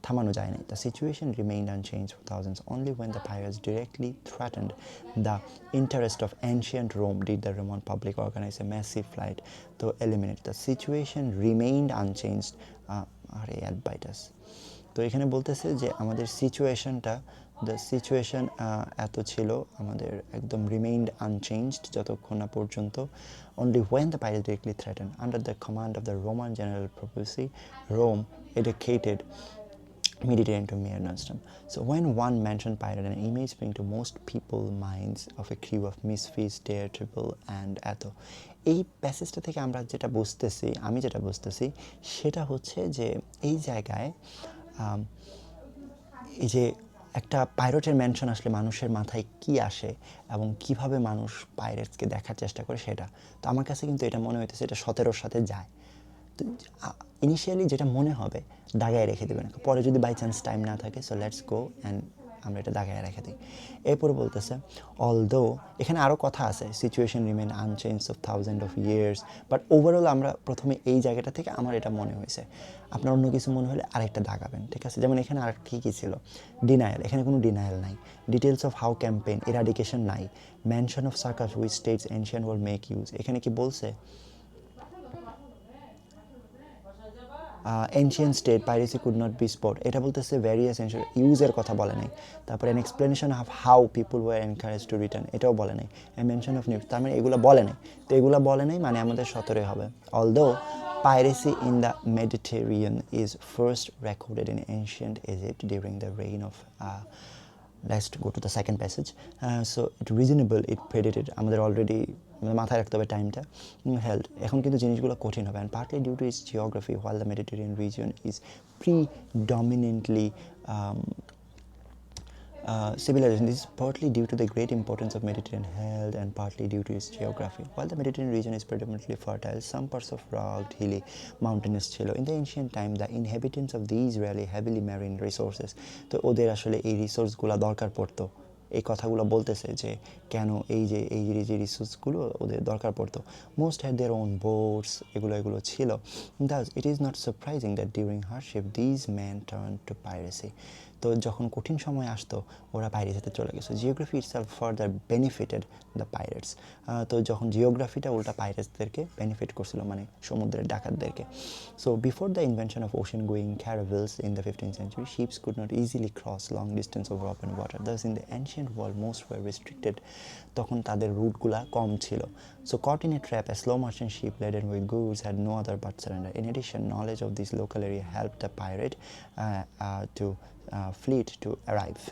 থামানো যায় নাই। The situation remained unchanged for thousands. Only when the pirates directly threatened the interest of ancient Rome did the Roman public organize a massive flight to eliminate. The situation remained unchanged. আরে অ্যাডভাইটাস, তো এখানে বলতেছে যে আমাদের the situation এত ছিল, আমাদের একদম রিমেইনড আনচেঞ্জড যতক্ষণ না পর্যন্ত only when the pirates directly threatened under the command of the Roman general Propusi, Rome educated Mediterranean to mere nostrum. So when one mentioned pirate, an image sprang to most people's minds of a crew of misfits, daredevil and এতো। এই প্যাসেজটা থেকে আমরা যেটা বুঝতেছি, আমি যেটা বুঝতেছি সেটা হচ্ছে যে এই জায়গায় এই যে একটা পাইরেটের মেনশন আসলে মানুষের মাথায় কি আসে এবং কিভাবে মানুষ পাইরেটসকে দেখার চেষ্টা করে সেটা। তো আমার কাছে কিন্তু এটা মনে হইতেছে এটা 17-র সাথে যায়। তো ইনিশিয়ালি যেটা মনে হবে দাগায় রেখে দেবেন, পরে যদি বাই চান্স টাইম না থাকে, সো লেটস গো অ্যান্ড আমরা এটা দাগায় রেখে দিই। এরপরে বলতেছে অলদো, এখানে আরও কথা আছে, situation remain unchange of thousand of years, but overall আমরা প্রথমে এই জায়গাটা থেকে আমার এটা মনে হয়েছে। আপনার অন্য কিছু মনে হলে আরেকটা দাগাবেন, ঠিক আছে? যেমন এখানে আর কী কী ছিল, ডিনায়াল, এখানে কোনো ডিনায়াল নাই। Details of how campaign, eradication নাই। Mention of circus which states ancient world make use, এখানে কি বলছে ancient state piracy could not be spot, এটা বলতেছে ভ্যারিয়াস এনশিয়েন্ট ইউজের কথা বলে নাই। তারপরে an explanation of how people were encourage to return, এটাও বলে নাই। মেনশন অফ নিউজ, তার মানে এগুলো বলে নাই। তো এগুলো বলে নাই মানে আমাদের 17 হবে। Although piracy in the Mediterranean is first recorded in ancient Egypt during the reign of let's go to the second passage. So it reasonable it predated, আমাদের অলরেডি মাথায় রাখতে হবে টাইমটা হেল্ড। এখন কিন্তু জিনিসগুলো কঠিন হবে, and partly due to its geography while the Mediterranean region is predominantly civilization. This is partly due to the great importance of Mediterranean health and partly due to its geography. While the Mediterranean region is predominantly fertile, some parts of rugged, hilly, mountainous chilo. In the ancient time, the inhabitants of these rely heavily marine resources. তো ওদের আসলে এই রিসোর্সগুলো দরকার পড়তো। এই কথাগুলো বলতেছে যে কেন এই যে রিসোর্সগুলো ওদের দরকার পড়তো। Most had their own boats, এগুলো ছিল। Thus, it is not surprising that during hardship, these men turned to piracy. তো যখন কঠিন সময় আসতো ওরা পাইরেসিতে চলে গেছে। Geography itself further benefited the pirates, তো যখন জিওগ্রাফিটা উল্টা পাইরেটসদেরকে বেনিফিট করছিল, মানে সমুদ্রের ডাকাতদেরকে। So before the invention of ocean going caravels in the 15th century, ships could not easily cross long distance over open water. Thus in the ancient world most were restricted, তখন তাদের রুটগুলা কম ছিল। So caught in a trap, a slow merchant ship laden with goods had no other but surrender. In addition, knowledge of this local area helped the pirate to fleet to arrive.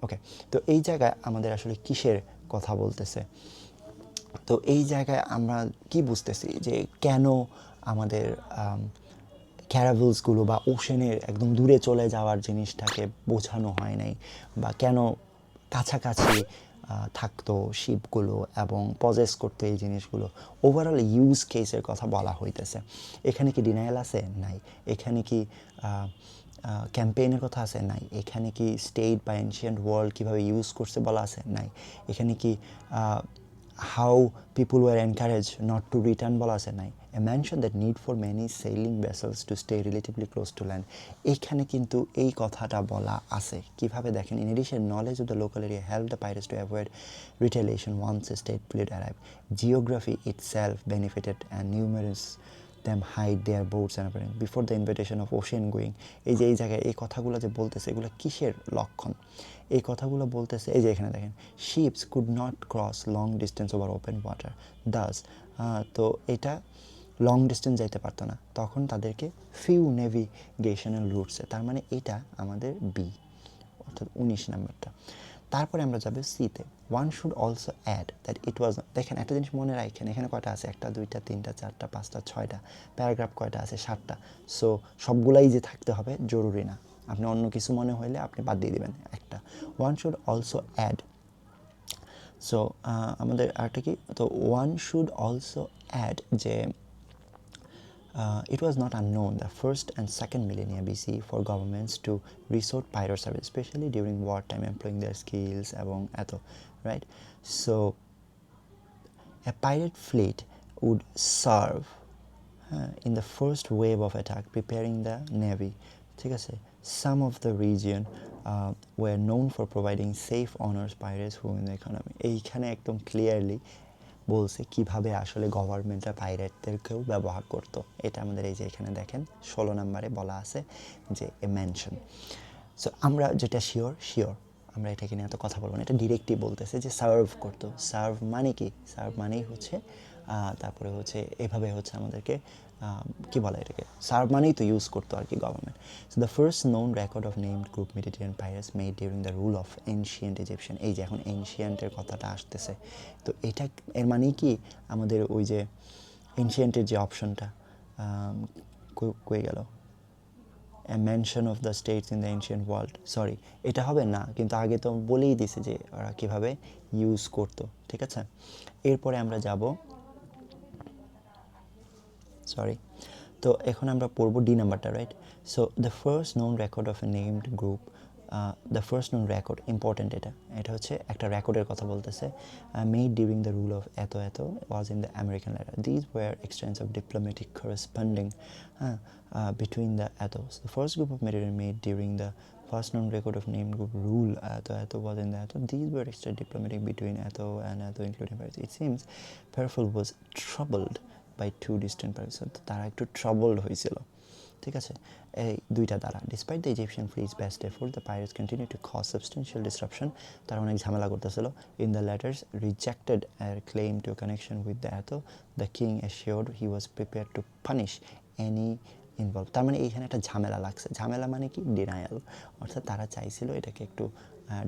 ওকে, তো এই জায়গায় আমাদের আসলে কিসের কথা বলতেছে? তো এই জায়গায় আমরা কি বুঝতেছি যে কেন আমাদের ক্যারাভেলসগুলো বা ওশেনের একদম দূরে চলে যাওয়ার জিনিসটাকে বোঝানো হয় নাই, বা কেন কাছাকাছি থাকতো শিপগুলো এবং পজেস করতো এই জিনিসগুলো। ওভারঅল ইউজ কেসের কথা বলা হইতেছে। এখানে কি ডিনায়াল আছে? নাই। এখানে কি ক্যাম্পেইনের কথা আছে? নাই। এখানে কি স্টেট বা এনশিয়েন্ট ওয়ার্ল্ড কীভাবে ইউজ করছে বলা আছে? নাই। এখানে কি how people were encourage not to return বলা আছে? নাই। A mention that need for many sailing vessels to stay relatively close to land, এইখানে কিন্তু এই কথাটা বলা আছে। কীভাবে দেখেন, in addition knowledge of the local area help the pirates to avoid retaliation once a state fleet arrive. Geography itself benefited and numerous them hide their boats and apparel before the invitation of ocean going. এই যে এই জায়গায় এই কথাগুলো যে বলতেছে এগুলো কিসের লক্ষণ? এই কথাগুলো বলতেছে এই যে এখানে দেখেন, ships could not cross long distance over open water thus তো এটা লং ডিস্টেন্স যাইতে পারতো না, তখন তাদেরকে ফিউ নেভিগেশনাল রুটসে, তার মানে এটা আমাদের বি অর্থাৎ 19 নাম্বারটা। তারপরে আমরা যাবে সিতে, one should also add that it was, দেখেন একটা জিনিস মনে রাখেন, এখানে কয়টা আছে, 1 2 3 4 5 6টা, প্যারাগ্রাফ কয়টা আছে, 7টা। সো সবগুলাই যে থাকতে হবে জরুরি না, আপনি অন্য কিছু মনে হইলে আপনি বাদ দিয়ে দিবেন একটা। One should also add, so আমাদের আরেকটা কি, তো ওয়ান শুড অলসো অ্যাড যে it was not unknown the first and second millennia BC for governments to resort pirate service, especially during wartime, employing their skills এবং এত, right? So a pirate fleet would serve in the first wave of attack, preparing the navy. ঠিক আছে, some of the region were known for providing safe honors pirates who in the economy. এইখানে একদম clearly বলছে কিভাবে আসলে গভর্নমেন্টরা পাইরেটদেরকেও ব্যবহার করতো। এটা আমাদের এই যে এখানে দেখেন 16 নম্বরে বলা আছে যে এ মেনশন। সো আমরা যেটা শিওর আমরা এটাকে নিয়ে এত কথা বলবো না, এটা ডিরেক্টলি বলতেছে যে সার্ভ করতো। সার্ভ মানে কি? সার্ভ মানেই হচ্ছে তারপরে হচ্ছে এভাবে হচ্ছে আমাদেরকে কি বলে এটাকে, সার্ভ মানেই তো ইউজ করতো আর কি government. So the first known record of named group Mediterranean pirates made during the rule of ancient Egyptian. এই যে এখন এনশিয়েন্টের কথাটা আসতেছে, তো এটা এর মানেই কি আমাদের ওই যে এনশিয়েন্টের যে অপশনটা কই গেল, a mention of the states in the ancient world, sorry এটা হবে না, কিন্তু আগে তো বলেই দিছে যে ওরা কীভাবে ইউজ করতো। ঠিক আছে, এরপরে আমরা যাব, সরি, তো এখন আমরা পড়বো ডি নাম্বারটা, right? So the first known record of A named group, the first known record, important এটা হচ্ছে একটা রেকর্ডের কথা বলতেছে, made during the rule of এত ওয়াজ ইন দ্য আমেরিকান এরা, these war extensive diplomatic corresponding between the ethos. The first group of material made during the first known record of named group rule Atho was in the Atho. These were extra diplomatic between Atho and Atho, including Paris. It seems Perphl was troubled by two distant Paris. তারা একটু troubled হয়েছিল, ঠিক আছে, এই দুইটা দ্বারা। Despite the Egyptian fleet's best effort, the pirates continued to cause substantial disruption. তারা অনেক ঝামেলা করতেছিল। In the letters rejected a claim to a connection with the Atho, the king assured he was prepared to punish any involve. তার মানে এইখানে একটা ঝামেলা লাগছে, ঝামেলা মানে কি, ডিনায়াল, অর্থাৎ তারা চাইছিল এটাকে একটু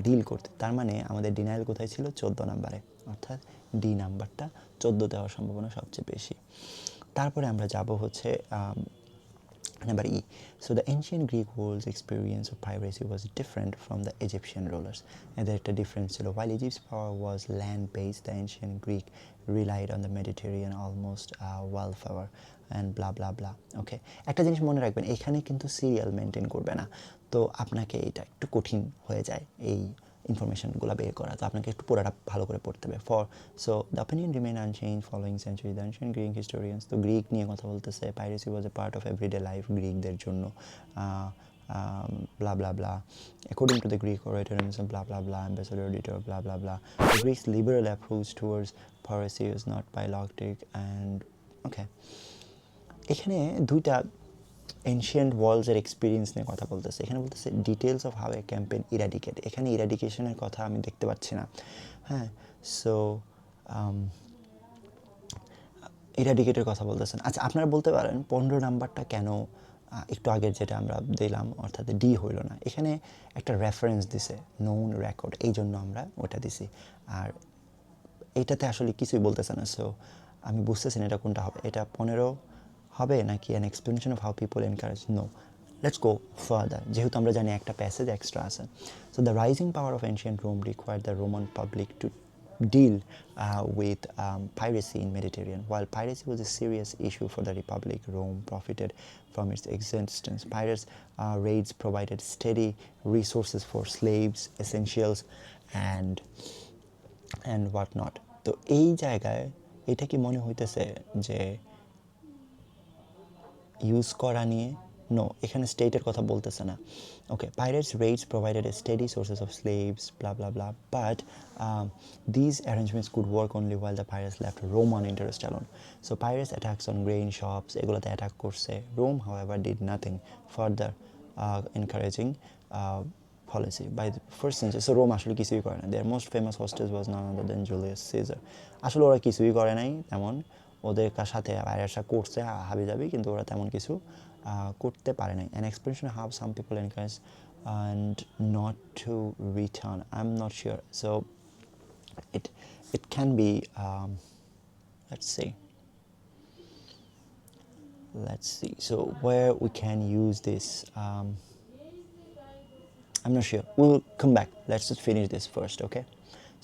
ডিল করতে। তার মানে আমাদের ডিনায়াল কোথায় ছিল, 14 নাম্বারে, অর্থাৎ ডি নাম্বারটা 14 দেওয়ার সম্ভাবনা সবচেয়ে বেশি। তারপরে আমরা যাব হচ্ছে number E. So the ancient Greek world's experience of piracy was different from the Egyptian rulers. এদের একটা ডিফারেন্স ছিল। While Egypt's power was land based, the ancient Greek relied on the Mediterranean almost well power and blah blah blah. Okay, একটা জিনিস মনে রাখবেন, এখানে কিন্তু serial maintain করবে না, তো আপনাকে এটা একটু কঠিন হয়ে যায় এই ইনফরমেশনগুলো বের করা, তো আপনাকে একটু পুরোটা ভালো করে পড়তে হবে। So the opinion remain unchanged following century. The ancient Greek historians, তো গ্রিক নিয়ে কথা বলতেছে, piracy was a part of everyday life গ্রিকদের জন্য, blah blah blah. According to the Greek orator blah blah blah, ambassador editor blah blah blah, the Greeks' liberal approach towards piracy is not biologic and okay. এখানে দুইটা ancient ওয়ার্ল্ডসের experience নিয়ে কথা বলতেছে। এখানে বলতেছে details of how a campaign eradicate, এখানে ইরাডিকেশনের কথা আমি দেখতে পাচ্ছি না। হ্যাঁ, সো ইরাডিকেটের কথা বলতেছেন। আচ্ছা, আপনারা বলতে পারেন 15 নাম্বারটা কেন একটু আগের যেটা আমরা দিলাম অর্থাৎ ডি হইল না, এখানে একটা রেফারেন্স দিছে নোন রেকর্ড, এই জন্য আমরা ওটা দিছি, আর এইটাতে আসলে কিছুই বলতেছে না। সো আমি বুঝতেছি না এটা কোনটা হবে, এটা 15 হবে নাকি an explanation of how people encourage, no, let's go further, যেহেতু আমরা জানি একটা প্যাসেজ এক্সট্রা আছে। So the rising power of ancient Rome required the Roman public to deal with piracy in Mediterranean. While piracy was a serious issue for the Republic, Rome profited from its existence. Pirates' raids provided steady resources for slaves, essentials, and whatnot. তো এই জায়গায় এটা কি মনে হইতেছে যে use করা নিয়ে নো, এখানে স্টেটের কথা বলতেছে না। ওকে, pirates raids provided a steady sources of slaves, blah blah blah, but these arrangements could work only while the pirates left Rome on interest alone. So pirates attacks on grain shops এগুলোতে attack করছে। Rome however did nothing further encouraging policy by the first century. So Rome আসলে কিছুই করে না। Their most famous hostage was none other than Julius Caesar. আসলে ওরা কিছুই করে নাই তেমন, ওদের সাথে পাইরেটসরা করছে হাবিজাবি, কিন্তু ওরা তেমন কিছু করতে পারে নাই। An explanation how some people encourage and not to return, I'm not sure. So it can be let's see, so where we can use this, I'm not sure, we'll come back, let's just finish this first. Okay,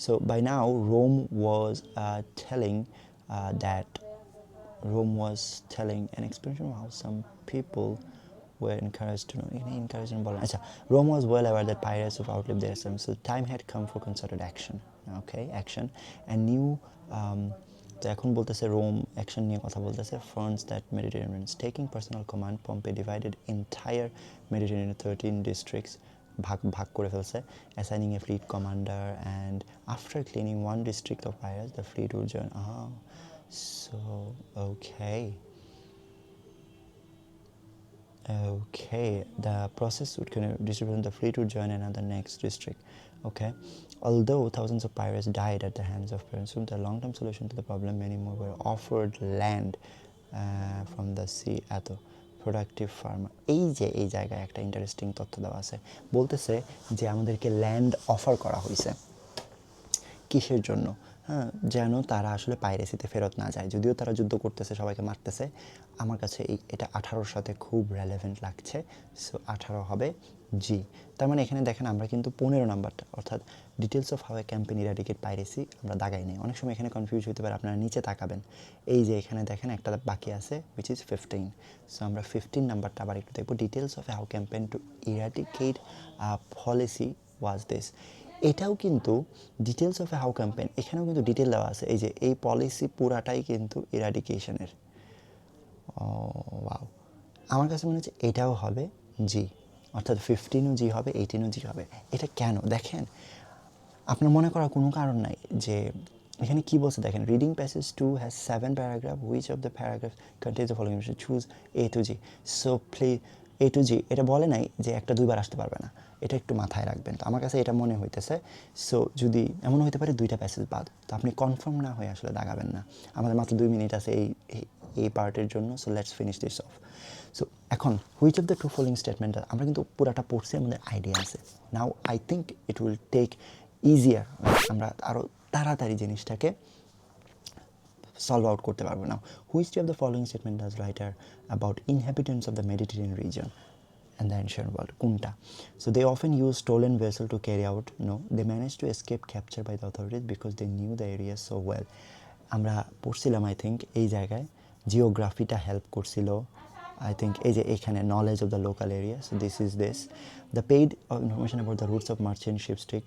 so by now Rome was telling that Rome was telling an explanation of how some people were encouraged to know. Rome was well aware that pirates would outlive their sons, so time had come for concerted action. Okay, action and new তো এখন বলতেছে Rome action নিয়ে কথা বলতেছে। Fronts that Mediterranean taking personal command, Pompey divided entire Mediterranean 13 districts, ভাগ করে ফেলছে, assigning a fleet commander, and after cleaning one district of pirates the fleet would join. So okay, the process would distribute the fleet would join another next district. Okay, although thousands of pirates died at the hands of pirates, the long-term solution to the problem, many more were offered land from the sea at a productive farmer. এই জায়গায় একটা interesting তথ্য দেওয়া আছে, বলতেছে যে আমাদেরকে land offer করা হয়েছে। কিসের জন্য? হ্যাঁ, যেন তারা আসলে পাইরেসিতে ফেরত না যায়। যদিও তারা যুদ্ধ করতেছে, সবাইকে মারতেছে, আমার কাছে এটা 18-র সাথে খুব রেলেভেন্ট লাগছে। সো 18 হবে জি। তার মানে এখানে দেখেন আমরা কিন্তু 15 নাম্বারটা, অর্থাৎ details of how a campaign eradicate piracy আমরা দাগাই নেই। অনেক সময় এখানে কনফিউজ হতে পারে, আপনারা নিচে তাকাবেন, এই যে এখানে দেখেন একটা বাকি আছে উইচ ইজ 15। সো আমরা 15 নাম্বারটা আবার একটু দেখব। Details of how campaign to eradicate policy was this. এটাও কিন্তু details of A how campaign, এখানেও কিন্তু ডিটেল দেওয়া আছে। এই যে এই পলিসি পুরাটাই কিন্তু ইরাডিকেশনের। ওয়াও, আমার কাছে মনে হচ্ছে এটাও হবে জি, অর্থাৎ 15ও জি হবে, 18ও জি হবে। এটা কেন দেখেন, আপনার মনে করার কোনো কারণ নাই যে এখানে কী বলছে দেখেন। Reading passage 2 has 7 paragraph, which of the paragraph contains the following, choose A to G। So A to G এটা বলে নাই যে একটা দুইবার আসতে পারবে না, এটা একটু মাথায় রাখবেন। তো আমার কাছে এটা মনে হইতেছে। সো যদি এমন হতে পারে 2টা প্যাসেজ বাদ, তো আপনি কনফার্ম না হয়ে আসলে দাগাবেন না। আমাদের মাত্র 2 মিনিট আছে এই পার্টের জন্য। So let's finish this off. So এখন which of the two following statement, আমরা কিন্তু পুরাটা পড়ছি, আমাদের আইডিয়া আছে। Now I think it will take easier, আমরা আরও তাড়াতাড়ি জিনিসটাকে solve out করতে পারবো না। Which of the following statement does writer about inhabitants of the Mediterranean region and the ancient world? কোনটা? So they often use stolen vessel to carry out. No, they managed to escape capture by the authorities because they knew the area so well. আমরা পড়ছিলাম I think এই জায়গায় জিওগ্রাফিটা help করছিল। I think এই যে এখানে knowledge of the local area. So this is this. The paid information about the routes of merchant ships take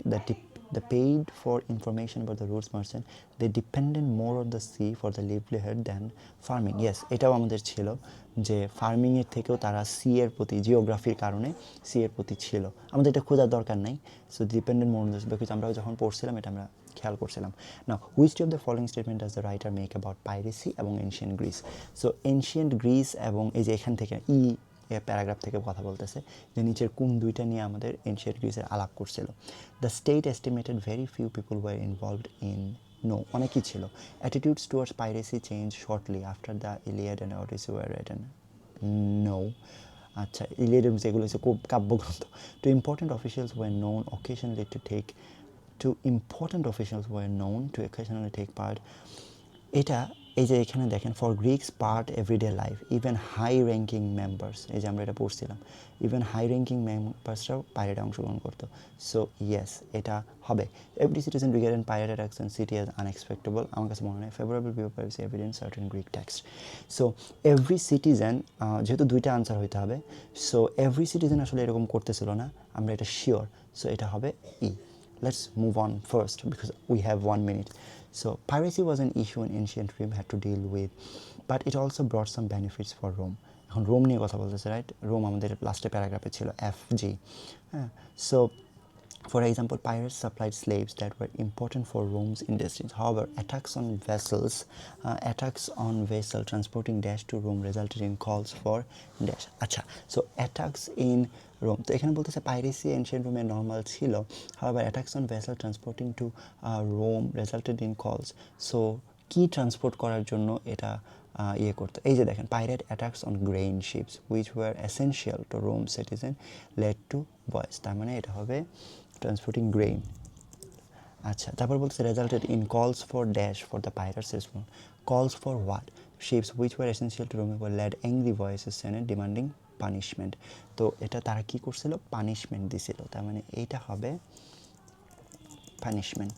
the paid for information about the routes merchant, they depended more on the sea for the livelihood than farming. Yes, এটাও আমাদের ছিল যে ফার্মিংয়ের থেকেও তারা C এর প্রতি, জিওগ্রাফির কারণে সি এর প্রতি ছিল। আমাদের এটা খোঁজার দরকার নাই। So dependent more on this, because আমরা যখন পড়ছিলাম এটা আমরা খেয়াল করছিলাম না। Which of the following statement does the writer make about piracy এবং ancient Greece? So ancient Greece এবং এই যে এখান থেকে প্যারাগ্রাফ থেকে কথা বলতেছে যে নিচের কোন দুইটা নিয়ে আমাদের এনশিয়েন্ট গ্রিসের আলাপ করছিল। The state estimated very few people were involved in. No, অনেকই ছিল। Attitudes towards piracy change shortly after the Iliad and Odyssey were written. No, আচ্ছা, ইলিয়াড যেগুলো হচ্ছে কাব্যগ্রন্থ। Two important officials were known occasionally to take part. এটা এই যে এখানে দেখেন, for Greeks part everyday life, even high ranking members, এই যে আমরা এটা পড়ছিলাম, ইভেন হাই র্যাঙ্কিং মেম্বার্সরাও পাইরেটে অংশগ্রহণ করতো। সো ইয়েস, এটা হবে। Every citizen regarded pirate attacks on city as unexpectable, আমার কাছে মনে হয় favourable view privacy evidence certain Greek text. So every citizen, যেহেতু দুইটা আনসার হইতে হবে, সো এভরি সিটিজেন আসলে এরকম করতেছিল না, আমরা এটা শিওর। সো এটা হবে ই। Let's move on first because we have 1 minute. So piracy was an issue in ancient Rome had to deal with, but it also brought some benefits for Rome. এখন Rome নিয়ে কথা বলতেছে, right? Rome আমাদের লাস্টে প্যারাগ্রাফে ছিল FG, হ্যাঁ। So for example, pirates supplied slaves that were important for Rome's industries. However, attacks on vessel transporting dash to Rome resulted in calls for dash. আচ্ছা, so attacks in Rome. তো এখানে বলতেছে piracy ancient Rome normal ছিল. However, attacks on vessel transporting to Rome resulted in calls. So কি transport করার জন্য এটা ইয়ে করতো? এই যে দেখেন, pirate attacks on grain ships which were essential to Rome citizen led to voice, তার মানে এটা হবে ট্রান্সপোর্টিং গ্রেইন। আচ্ছা, তারপর বলতেছে resulted in calls for dash for the pirates response, calls for what? Ships which were essential to Rome were led angry voices send demanding punishment. তো এটা তারা কী করছিল? পানিশমেন্ট দিছিল, তার মানে এইটা হবে পানিশমেন্ট।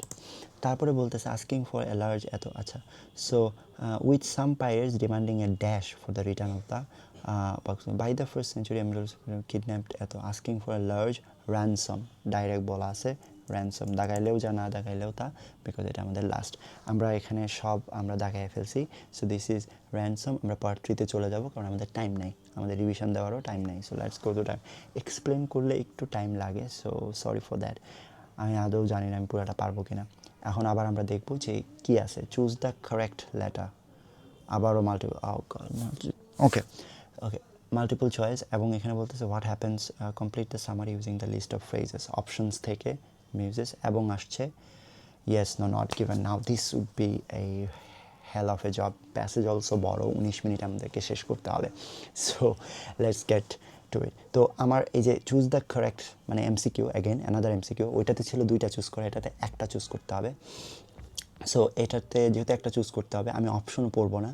তারপরে বলতেছে আস্কিং ফর এ লার্জ এত, আচ্ছা, so with some pirates demanding a dash for the return of the by the first century এমরালস কিডন্যাপড এত asking for a large ransom, direct বলা আছে র্যানসম, দাগাইলেও যা না দাগাইলেও তা, বিকজ এটা আমাদের লাস্ট। আমরা এখানে সব আমরা দাগাই ফেলছি, সো দিস ইজ র্যানসম। আমরা পার্ট 3-তে চলে যাব, কারণ আমাদের টাইম নাই, আমাদের রিভিশন দেওয়ারও টাইম নাই। So let's go to time. Explain করলে একটু টাইম লাগে, সো সরি ফর দ্যাট। আমি আদৌ জানি না আমি পুরোটা পারবো কিনা। এখন আবার আমরা দেখব যে কি আছে। চুজ দ্য কারেক্ট লেটার, আবারও multiple, okay okay, multiple choice. এবং এখানে বলতেছে what happens, complete the summary using the list of phrases, options থেকে মিউজেস, এবং আসছে yes no not given. Now this would be a hell of a job. Passage also বড়, 19 minute আমাদেরকে শেষ করতে হবে। So let's get to it. তো আমার এই যে চুজ দ্য কারেক্ট মানে এমসিকিউ, অ্যাগেন অ্যানাদার এমসিকিউ, ওইটাতে ছিল 2টা চুজ করে, এটাতে একটা চুজ করতে হবে। সো এটাতে যেহেতু একটা চুজ করতে হবে, আমি অপশনও পড়বো না,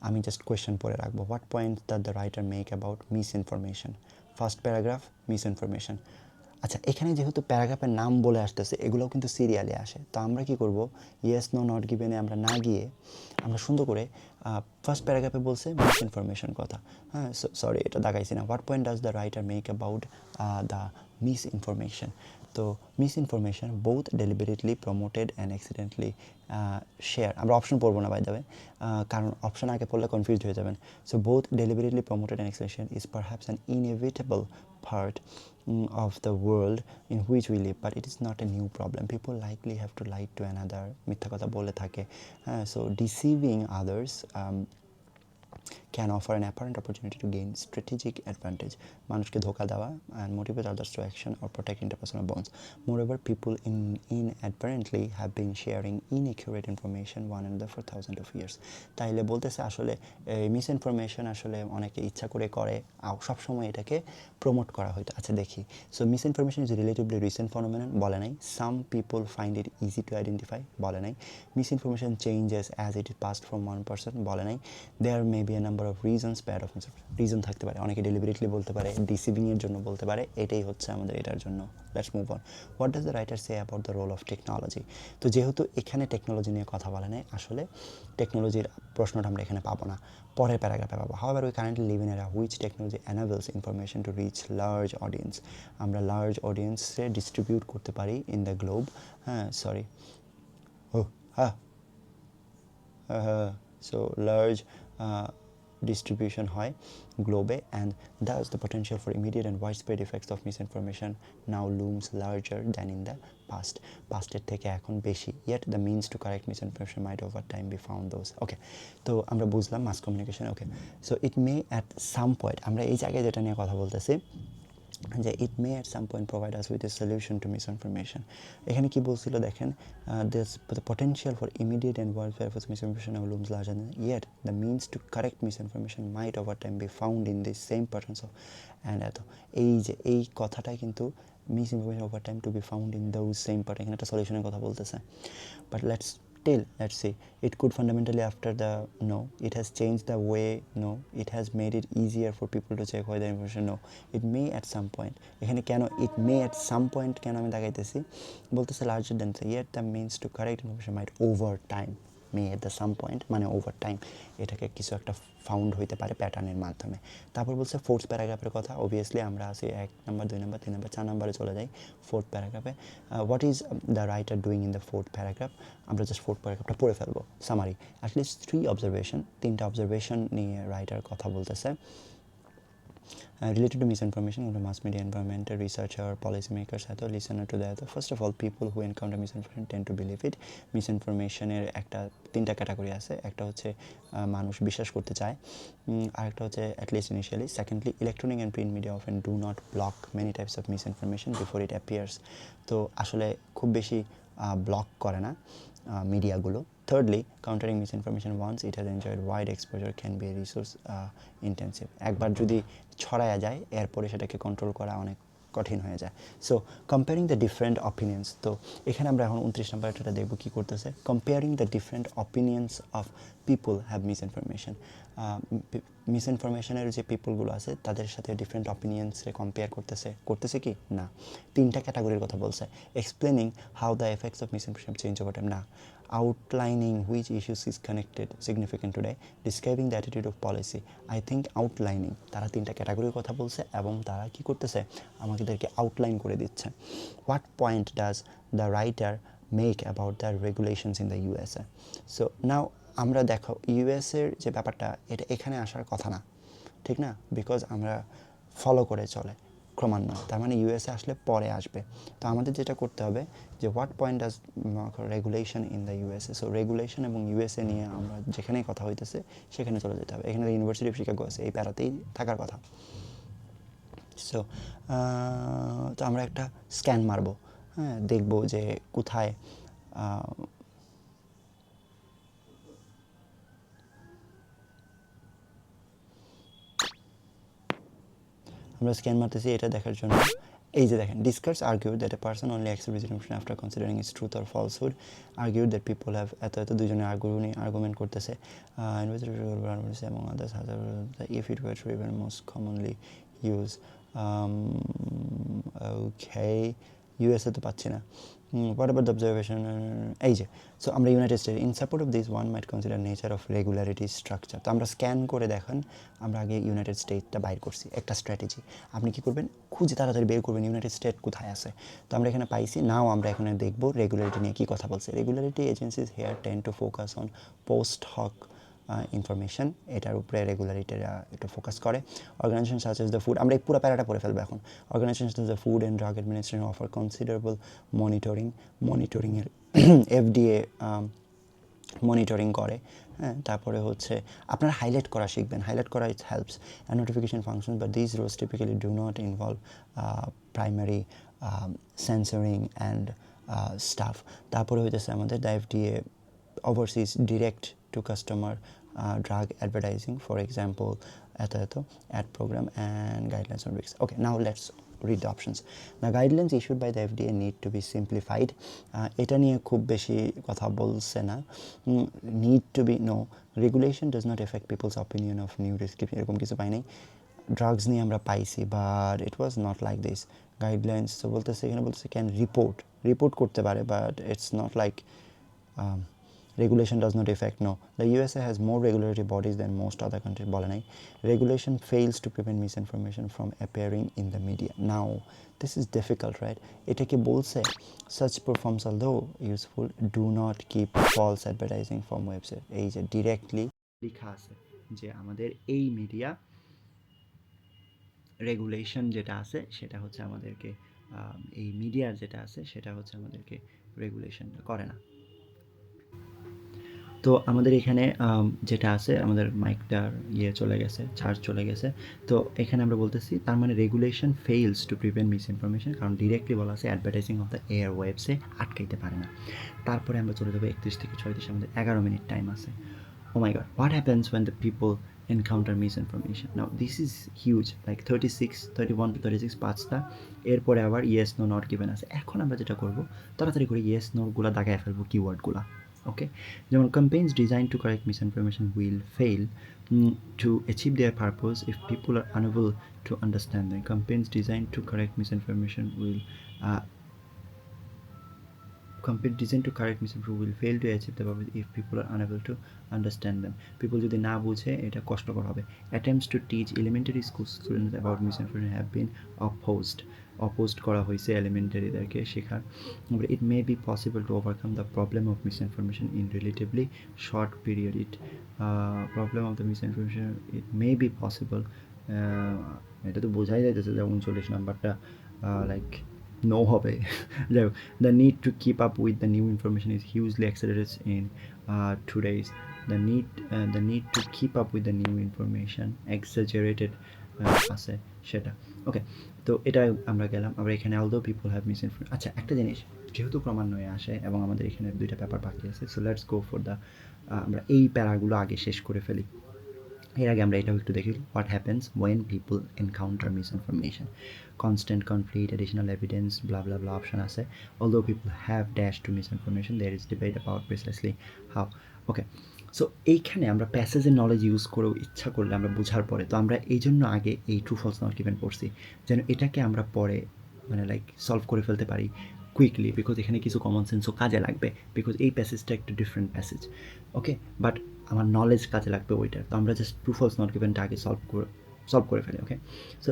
আমি জাস্ট কোয়েশ্চেন পড়ে রাখবো। What point that the writer make about miss information, first paragraph miss information. আচ্ছা, এখানে যেহেতু প্যারাগ্রাফের নাম বলে আসতেছে, এগুলোও কিন্তু সিরিয়ালে আসে। তো আমরা কি করব, ইয়েস নো নট গিভেনে আমরা না গিয়ে আমরা সুন্দর করে ফার্স্ট প্যারাগ্রাফে বলছে মিস ইনফরমেশন কথা, হ্যাঁ, সরি এটা দাগাইছি না। What point does the writer make about the misinformation. তো misinformation both deliberately promoted and accidentally share. আমরা অপশন পড়বো না বাই দ্য ওয়ে, কারণ অপশন আগে পড়লে কনফিউজ হয়ে যাবেন। So both deliberately promoted and accident is perhaps an inevitable part of the world in which we live, but it is not a new problem. People likely have to lie to another, মিথ্যা কথা বলে থাকে, so deceiving others can offer an apparent opportunity to gain strategic advantage. মানুষকে ধোকা দেওয়া and motivate others to action or protect interpersonal bonds. Moreover, people inadvertently have been sharing inaccurate information one another for thousands of years. তাইলে বলতেছে আসলে miss information আসলে অনেকে ইচ্ছা করে করে, সবসময় এটাকে প্রমোট করা হয়তো। আচ্ছা দেখি, so miss information is relatively recent phenomenon, বলে নাই। Some people find it easy to identify, বলে নাই। Misinformation changes as it is passed from one person, বলে নাই। There may be a number of reasons, part of reason থাকতে পারে, অনেকে ডেলিভারিটলি বলতে পারে, ডিসিভিংয়ের জন্য বলতে পারে, এটাই হচ্ছে আমাদের এটার জন্য। Let's move on. What does the writer say about the role of technology? তো যেহেতু এখানে টেকনোলজি নিয়ে কথা বলে নাই, আসলে টেকনোলজির প্রশ্নটা আমরা এখানে পাবো না, পরের প্যারাগ্রাফে পাবো। However we currently live in era which technology enables information to reach large audience. আমরা লার্জ অডিয়েন্সে ডিস্ট্রিবিউট করতে পারি ইন দ্য গ্লোব, হ্যাঁ সরি, সো লার্জ distribution হয় গ্লোবে, and thus the potential for immediate and widespread effects of misinformation now looms larger than in the past. পাস্টের থেকে এখন বেশি, yet the means to correct misinformation might over time be found those. ওকে, তো আমরা বুঝলাম mass communication. Okay, so it may at some point, আমরা এই জায়গায় যেটা নিয়ে কথা বলতেছি যে it may at some point provide us with a solution to misinformation. এখানে কি বলছিল দেখেন, this the potential for immediate and world for misinformation looms larger than, yet the means to correct misinformation might over time be found in this same patterns of and এত। এই যে এই কথাটা কিন্তু misinformation over time to B found in those same pattern, এখানে একটা সলিউশনের কথা বলতেছে। But let's see, it could fundamentally after the no, it has changed the way, no, it has made it easier for people to check whether information, no, it may at some point, এখানে কেন it may at some point কেন আমি দেখাইতেছি, বলতেছে larger than, yet the means to correct information might over time, may at the some point মানে over time এটাকে কিছু একটা ফাউন্ড হইতে পারে প্যাটার্নের মাধ্যমে। তারপর বলছে ফোর্থ প্যারাগ্রাফের কথা, অবভিয়াসলি আমরা আছি 1 নাম্বার 2 নাম্বার 3 নাম্বার 4 নাম্বারে চলে যাই ফোর্থ প্যারাগ্রাফে। What is the writer doing in the fourth paragraph, আমরা জাস্ট ফোর্থ প্যারাগ্রাফটা পড়ে ফেলবো। সামারি, অ্যাটলিস্ট 3 অবজারভেশন, 3টা অবজারভেশন নিয়ে রাইটার কথা বলতেছে। related to misinformation in the mass media environment, a researcher or policymakers have to listen to that. First of all, people who encounter misinformation tend to believe it. মিসইনফরমেশনের একটা 3টা category আছে, একটা হচ্ছে মানুষ বিশ্বাস করতে চায়, আরেকটা হচ্ছে at least initially. Secondly, electronic and print media often do not block many types of misinformation before it appears. তো আসলে খুব বেশি ব্লক করে না মিডিয়াগুলো। Thirdly, countering misinformation once it has enjoyed wide exposure can be resource intensive. একবার যদি ছড়ায়া যায় এরপরে সেটাকে কন্ট্রোল করা অনেক কঠিন হয়ে যায়। So comparing the different opinions, তো এখানে আমরা এখন 29 নম্বর একটা দেখবো কী করতেছে। Comparing the different opinions of people have misinformation. মিসইনফরমেশনের যে পিপলগুলো আছে তাদের সাথে ডিফারেন্ট অপিনিয়ন্সে কম্পেয়ার করতেছে কি না। 3টা ক্যাটাগরির কথা বলছে। Explaining how the effects of misinformation change over time, না। Outlining which issues is connected significant today, describing the attitude of policy. I think outlining, তারা 3টা ক্যাটাগরির কথা বলছে এবং তারা কি করতেছে আমাদেরকে আউটলাইন করে দিচ্ছে। What point does the writer make about the regulations in the USA? So now আমরা দেখো ইউএসের যে ব্যাপারটা এটা এখানে আসার কথা না, ঠিক না, বিকজ আমরা ফলো করে চলে ক্রমান্বয়ে, তার মানে ইউএসএ আসলে পরে আসবে। তো আমাদের যেটা করতে হবে যে what point does regulation in the USA. So regulation এবং ইউএসএ নিয়ে আমরা যেখানেই কথা হইতেছে সেখানে চলে যেতে হবে। এখানে ইউনিভার্সিটি অফ শিকাগো আছে, এই প্যারাতেই থাকার কথা। সো তো আমরা একটা স্ক্যান মারবো, হ্যাঁ, দেখবো যে কোথায় আমরা স্ক্যান মারতেছি এটা দেখার জন্য। এই যে দেখেন, discuss argued that a person only accept misinformation after considering its truth or falsehood, argued that people have এত দুজনে আর্গুমেন্ট করতেছে এবং আদার্স হাজার if it were true even most commonly use. Okay, USA তো পাচ্ছি না। হোয়াট অ্যাবাউট দ্য অবজারভেশন, এই যে। সো আমরা United State, in support of this one might consider nature of regularity structure. তো আমরা স্ক্যান করে দেখেন, আমরা আগে ইউনাইটেড স্টেটটা বাইর করছি, একটা স্ট্র্যাটেজি। আপনি কী করবেন, খুঁজে তাড়াতাড়ি বের করবেন ইউনাইটেড স্টেট কোথায় আছে। তো আমরা এখানে পাইছি। নাও আমরা এখানে দেখবো রেগুলারিটি নিয়ে কী কথা বলছে। Regularity agencies here tend to focus on post hoc information, এটার উপরে রেগুলারিটিরা একটু ফোকাস করে। Organization such as the food, আমরা এই পুরো প্যারাটা পড়ে ফেলবো এখন। Organization such as the food and drug administration offer considerable মনিটরিংয়ের এফডিএ মনিটরিং করে, হ্যাঁ। তারপরে হচ্ছে আপনারা হাইলাইট করা শিখবেন, হাইলাইট করা it helps and notification function, but this roles typically do not involve primary censoring and stuff. তারপরে হইতেছে আমাদের the FDA oversees direct to customer drug advertising, for example ad program and guidelines on risks. Okay, now let's read the options. The guidelines issued by the FDA need to be simplified. এটা নিয়ে খুব বেশি কথা বলছে না। Need to be, no, regulation does not affect people's opinion of new description, এরকম কিছু পাই নাই। ড্রাগস নিয়ে আমরা পাইছি, but it was not like this. Guidelines তো বলতেছে, এখানে বলতেছে ক্যান রিপোর্ট করতে পারে, but it's not like regulation does not affect, no. The USA has more regulatory bodies than most other countries, বলে নাই। Regulation fails to prevent misinformation from appearing in the media. Now this is difficult, right? এটা কি বলছে, such platforms although useful do not keep false advertising from website। এই যে directly লেখা আছে যে আমাদের এই মিডিয়া রেগুলেশন যেটা আছে সেটা হচ্ছে আমাদেরকে এই মিডিয়ার যেটা আছে সেটা হচ্ছে আমাদেরকে রেগুলেশনটা করে না। তো আমাদের এখানে যেটা আছে, আমাদের মাইকটার চলে গেছে, চার্জ চলে গেছে। তো এখানে আমরা বলতেছি তার মানে regulation fails to prevent misinformation, কারণ ডিরেক্টলি বলা আছে অ্যাডভার্টাইজিং অফ দ্য এয়ার ওয়েবসে আটকাইতে পারে না। তারপরে আমরা চলে যাবো 31 থেকে 36, আমাদের 11 মিনিট টাইম আছে। Oh my god, what happens when the people encounter misinformation. Now this is huge, like 36, 31 to 36 পাঁচটা, এরপরে আবার ইয়েস নো নট গিভেন আছে। এখন আমরা যেটা করবো, তাড়াতাড়ি করে ইয়েস নোগুলো দাগায় ফেলবো, কিওয়ার্ডগুলো। ওকে, যেমন campaigns designed to correct misinformation will fail to achieve their purpose if people are unable to understand them. Campaigns designed to correct misinformation will fail to achieve the purpose if people are unable to understand them. People যদি না বুঝে এটা কষ্টকর হবে। Attempts to teach elementary school students about misinformation have been opposed করা হয়েছে এলিমেন্টারিদেরকে শেখার। It may be possible to overcome the problem of misinformation in relatively short period. It may be possible এটা তো বোঝাই যাইতেছে যে 39 নাম্বারটা লাইক নো হবে। যাই হোক, the need to keep up with the new information is hugely accelerates in today's. The need to keep up with the new information exaggerated আছে সেটা। ওকে, তো এটা আমরা গেলাম। আবার এখানে although people have miss information. আচ্ছা, একটা জিনিস, যেহেতু ক্রমান্বয়ে আসে এবং আমাদের এখানে 2টা পেপার বাকি আছে, so let's go for the আমরা এই প্যারাগুলো আগে শেষ করে ফেলি। এর আগে আমরা এটাও একটু দেখি, what happens when people encounter miss information, constant conflict, additional evidence, blah blah blah option আছে। Although people have dash to miss information, there is debate about precisely how. Okay, so এইখানে আমরা প্যাসেজের নলেজ ইউজ করেও ইচ্ছা করলে আমরা বোঝার পরে, তো আমরা এই জন্য আগে এই ট্রু ফলস নট গিভেন পড়ছি, যেন এটাকে আমরা পরে মানে লাইক সলভ করে ফেলতে পারি কুইকলি, বিকজ এখানে কিছু কমন সেন্সও কাজে লাগবে, বিকজ এই প্যাসেজটা একটু ডিফারেন্ট প্যাসেজ। ওকে, বাট আমার নলেজ কাজে লাগবে ওইটার, তো আমরা জাস্ট ট্রু ফলস নট গিভেনটা আগে সলভ করে ফেলি। ওকে, সো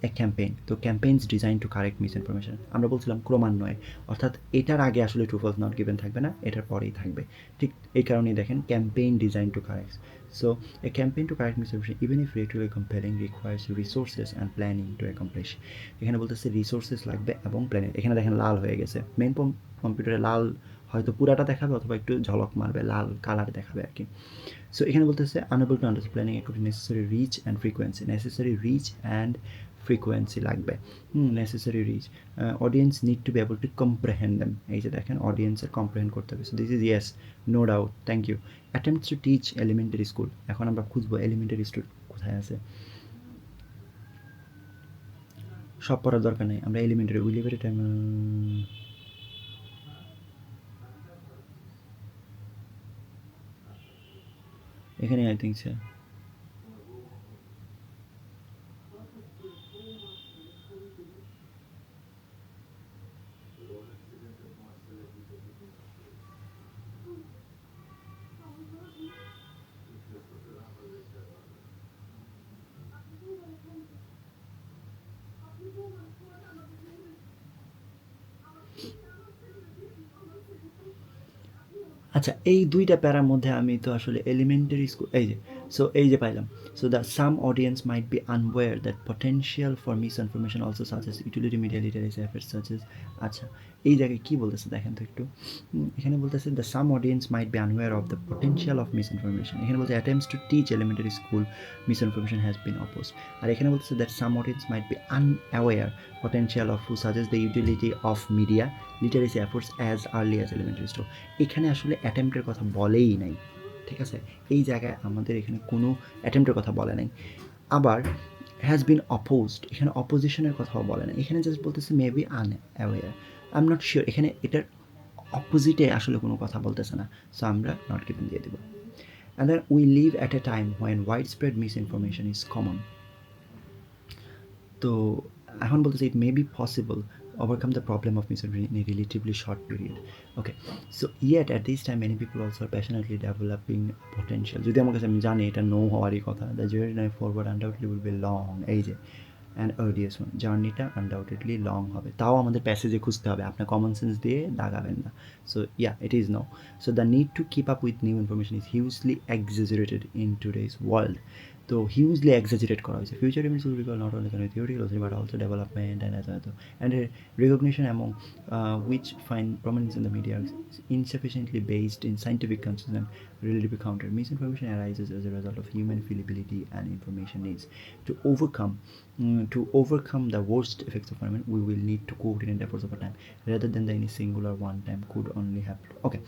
এ ক্যাম্পেইন, তো campaigns designed to correct misinformation, আমরা বলছিলাম ক্রমান্বয়ে, অর্থাৎ এটার আগে আসলে ট্রু ফলস নট গিভেন থাকবে না, এটার পরেই থাকবে। ঠিক এই কারণেই দেখেন campaign design to correct. So a campaign to correct misinformation even if regularly compelling requires resources and planning to accomplish. এখানে বলতেছে রিসোর্সেস লাগবে এবং প্ল্যানিং। এখানে দেখেন লাল হয়ে গেছে, মেন কম্পিউটারে লাল হয়তো পুরাটা দেখাবে অথবা একটু ঝলক মারবে, লাল কালার দেখাবে আর কি। সো এখানে বলতেছে unable to understand planning according necessary reach and frequency, necessary reach and frequency লাগবে। Necessary reach, audience need to be able to comprehend them, এই যে দেখেন অডিয়েন্সের কম্প্রেহেন্ড করতে হবে। So this is yes, no doubt, thank you. Attempts to teach elementary school, এখন আমরা খুঁজবো এলিমেন্টারি স্কুল কোথায় আছে। সব পড়ার দরকার নেই, আমরা এলিমেন্টারি উইলিভারি টাইম এখানে আই থিঙ্ক স্যার। আচ্ছা, এই 2টা প্যারার মধ্যে আমি তো আসলে এলিমেন্টারি স্কুল, এই যে, সো এই যে পাইলাম। So the some audience might be আনওয়্যার that potential for miss information also such as utility media literacy effects such as. আচ্ছা, এই জায়গায় কী বলতেছে দেখেন তো একটু। এখানে বলতেছে the some audience might be unaware of the potential of miss information. এখানে বলতে attempts to teach elementary school miss information has been oppose. আর এখানে বলতেছে that some audience might be unaware potential of who সাজেস the utility of media literacy efforts as early as elementary school. এখানে আসলে অ্যাটেম্পটের কথা বলেই নাই, ঠিক আছে, এই জায়গায় আমাদের এখানে কোনো অ্যাটেম্পটের কথা বলে নাই। আবার হ্যাজ বিন অপোজড, এখানে অপোজিশনের কথাও বলে না, এখানে জাস্ট বলতেছে may be unaware, I am not sure, এখানে এটার অপোজিটে আসলে কোনো কথা বলতেছে না, সো আমরা নট গিভেন দিয়ে দেবো। And then we live at a time when widespread miss information is common. তো এখন বলতেছে it may be possible overcome the problem of misinformation in a relatively short period. Okay, so yet at this time many people also are passionately developing potential. যদি আমার কাছে আমি জানি এটা no হওয়ারই কথা, the journey forward undoubtedly will be long, এই যে অ্যান্ড arduous one, জার্নিটা আনডাউটেডলি লং হবে, তাও আমাদের প্যাসেজে খুঁজতে হবে, আপনার কমন সেন্স দিয়ে দাগাবেন না। So yeah, it is no. So the need to keep up with new information is hugely exaggerated in today's world. তো হিউজলি এক্সাজারেট করা হয়েছে, future events will recall not only theoretical but also development and and recognition among which find prominence in the media is insufficiently based in scientific consensus and relatively counter. Misinformation arises as a result of human fallibility and information needs. To overcome the worst effects of environment, we will need to coordinate efforts over time rather than the any singular one time could only happen. Okay,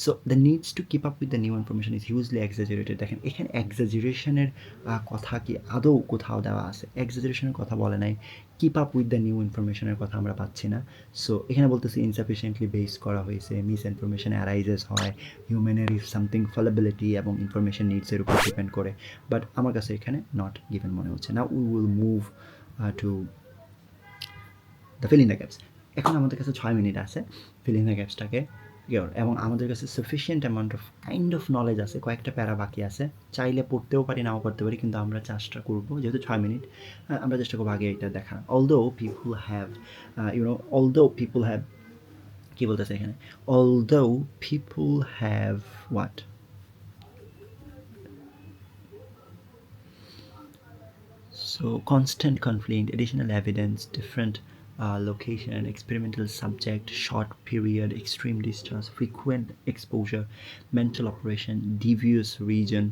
so the needs to keep up with the new information is hugely exaggerated. দেখেন এখানে এক্সাজারেশনের কথা কি আদৌ কোথাও দেওয়া আছে? এক্সাজারেশনের কথা বলে নাই, keep up with the new ইনফরমেশনের কথা আমরা পাচ্ছি না। সো এখানে বলতেছি ইনসাফিসিয়েন্টলি বেস করা হয়েছে, মিস ইনফরমেশন অ্যারাইজেস হয় হিউম্যানের সামথিং ফলেবিলিটি এবং ইনফরমেশন নিডসের উপর ডিপেন্ড করে, বাট আমার কাছে এখানে নট গিভেন মনে হচ্ছে না। We will move to the fill in the gaps. এখন আমাদের কাছে 6 মিনিট আছে ফিল ইন দ্য গ্যাপসটাকে এবং আমাদের কাছে sufficient amount of kind of knowledge আছে, কয়েকটা প্যারা বাকি আছে, চাইলে পড়তেও পারি নাও পড়তে পারি, কিন্তু আমরা চেষ্টা করবো, যেহেতু 6 মিনিট আমরা চেষ্টা করবো আগে এটা দেখা। অলদো পিপুল হ্যাভ কী বলতেছে এখানে, although people have what, So constant conflict, additional evidence, different location, experimental subject, short period, extreme discharge, frequent exposure, mental operation, devious region.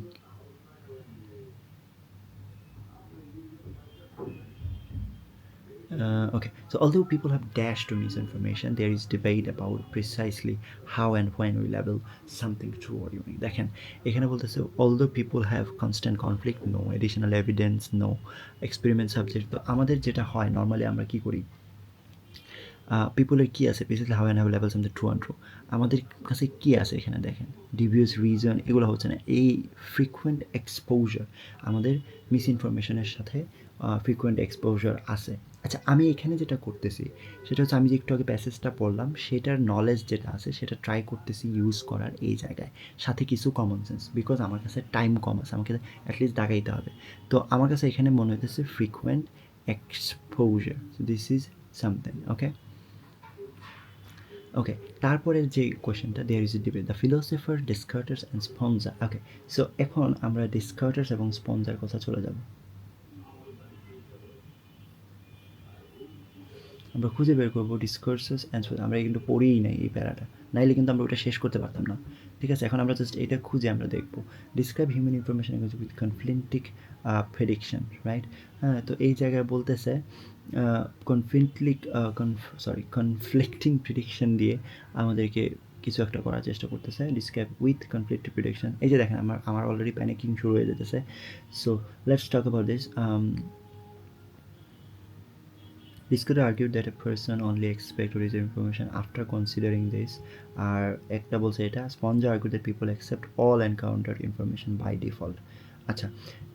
Okay, so although people have dashed to misinformation, there is debate about precisely how and when we label something true or unique. দেখেন এখানে বলতেছে although people have constant conflict, no additional evidence, no experiment subject। তো আমাদের যেটা হয় normally আমরা কি করি, পিপলের কী আছে basically how and how levels on the true and true, আমাদের কাছে কী আছে এখানে দেখেন ডিভিয়াস রিজন এগুলো হচ্ছে না, এই ফ্রিকুয়েন্ট এক্সপোজার আমাদের মিস ইনফরমেশনের সাথে ফ্রিকুয়েন্ট এক্সপোজার আছে। আচ্ছা আমি এখানে যেটা করতেছি সেটা হচ্ছে আমি যে একটু আগে প্যাসেজটা পড়লাম সেটার নলেজ যেটা আছে সেটা ট্রাই করতেছি ইউজ করার এই জায়গায়, সাথে কিছু কমন সেন্স, বিকজ আমার কাছে টাইম কম আছে, আমাকে অ্যাটলিস্ট দাগাইতে হবে। তো আমার কাছে এখানে মনে হইতেছে frequent exposure, this is something okay. Okay, তারপরের যে কোয়েশ্চেনটা there is a debate the philosopher Descartes and Spinoza. Okay, so এখন আমরা ডিসকার্টার্স এবং স্পঞ্জার কথা চলে যাব। আমরা খুঁজে বের করবো ডিসকোর্সেস অ্যান্ড আমরা কিন্তু পড়িই নাই এই প্যারাটা, নাইলে কিন্তু আমরা ওটা শেষ করতে পারতাম না। ঠিক আছে, এখন আমরা জাস্ট এটা খুঁজে আমরা দেখবো describe human information with conflicting prediction, right. হ্যাঁ, তো এই জায়গায় বলতেছে কনফ্লিক্টিং প্রেডিকশন দিয়ে আমাদেরকে কিছু একটা করার চেষ্টা করতেছে, ডিসক্রাইব উইথ কনফ্লিক্টিভ প্রেডিকশন। এই যে দেখেন আমার অলরেডি প্যানিকিং শুরু হয়ে যেতেছে। So let's talk about this. Discover argued that a person only expect to receive information after considering this, আর একটা বলছে এটা স্পঞ্জার argued that people accept all encountered information by default। আচ্ছা,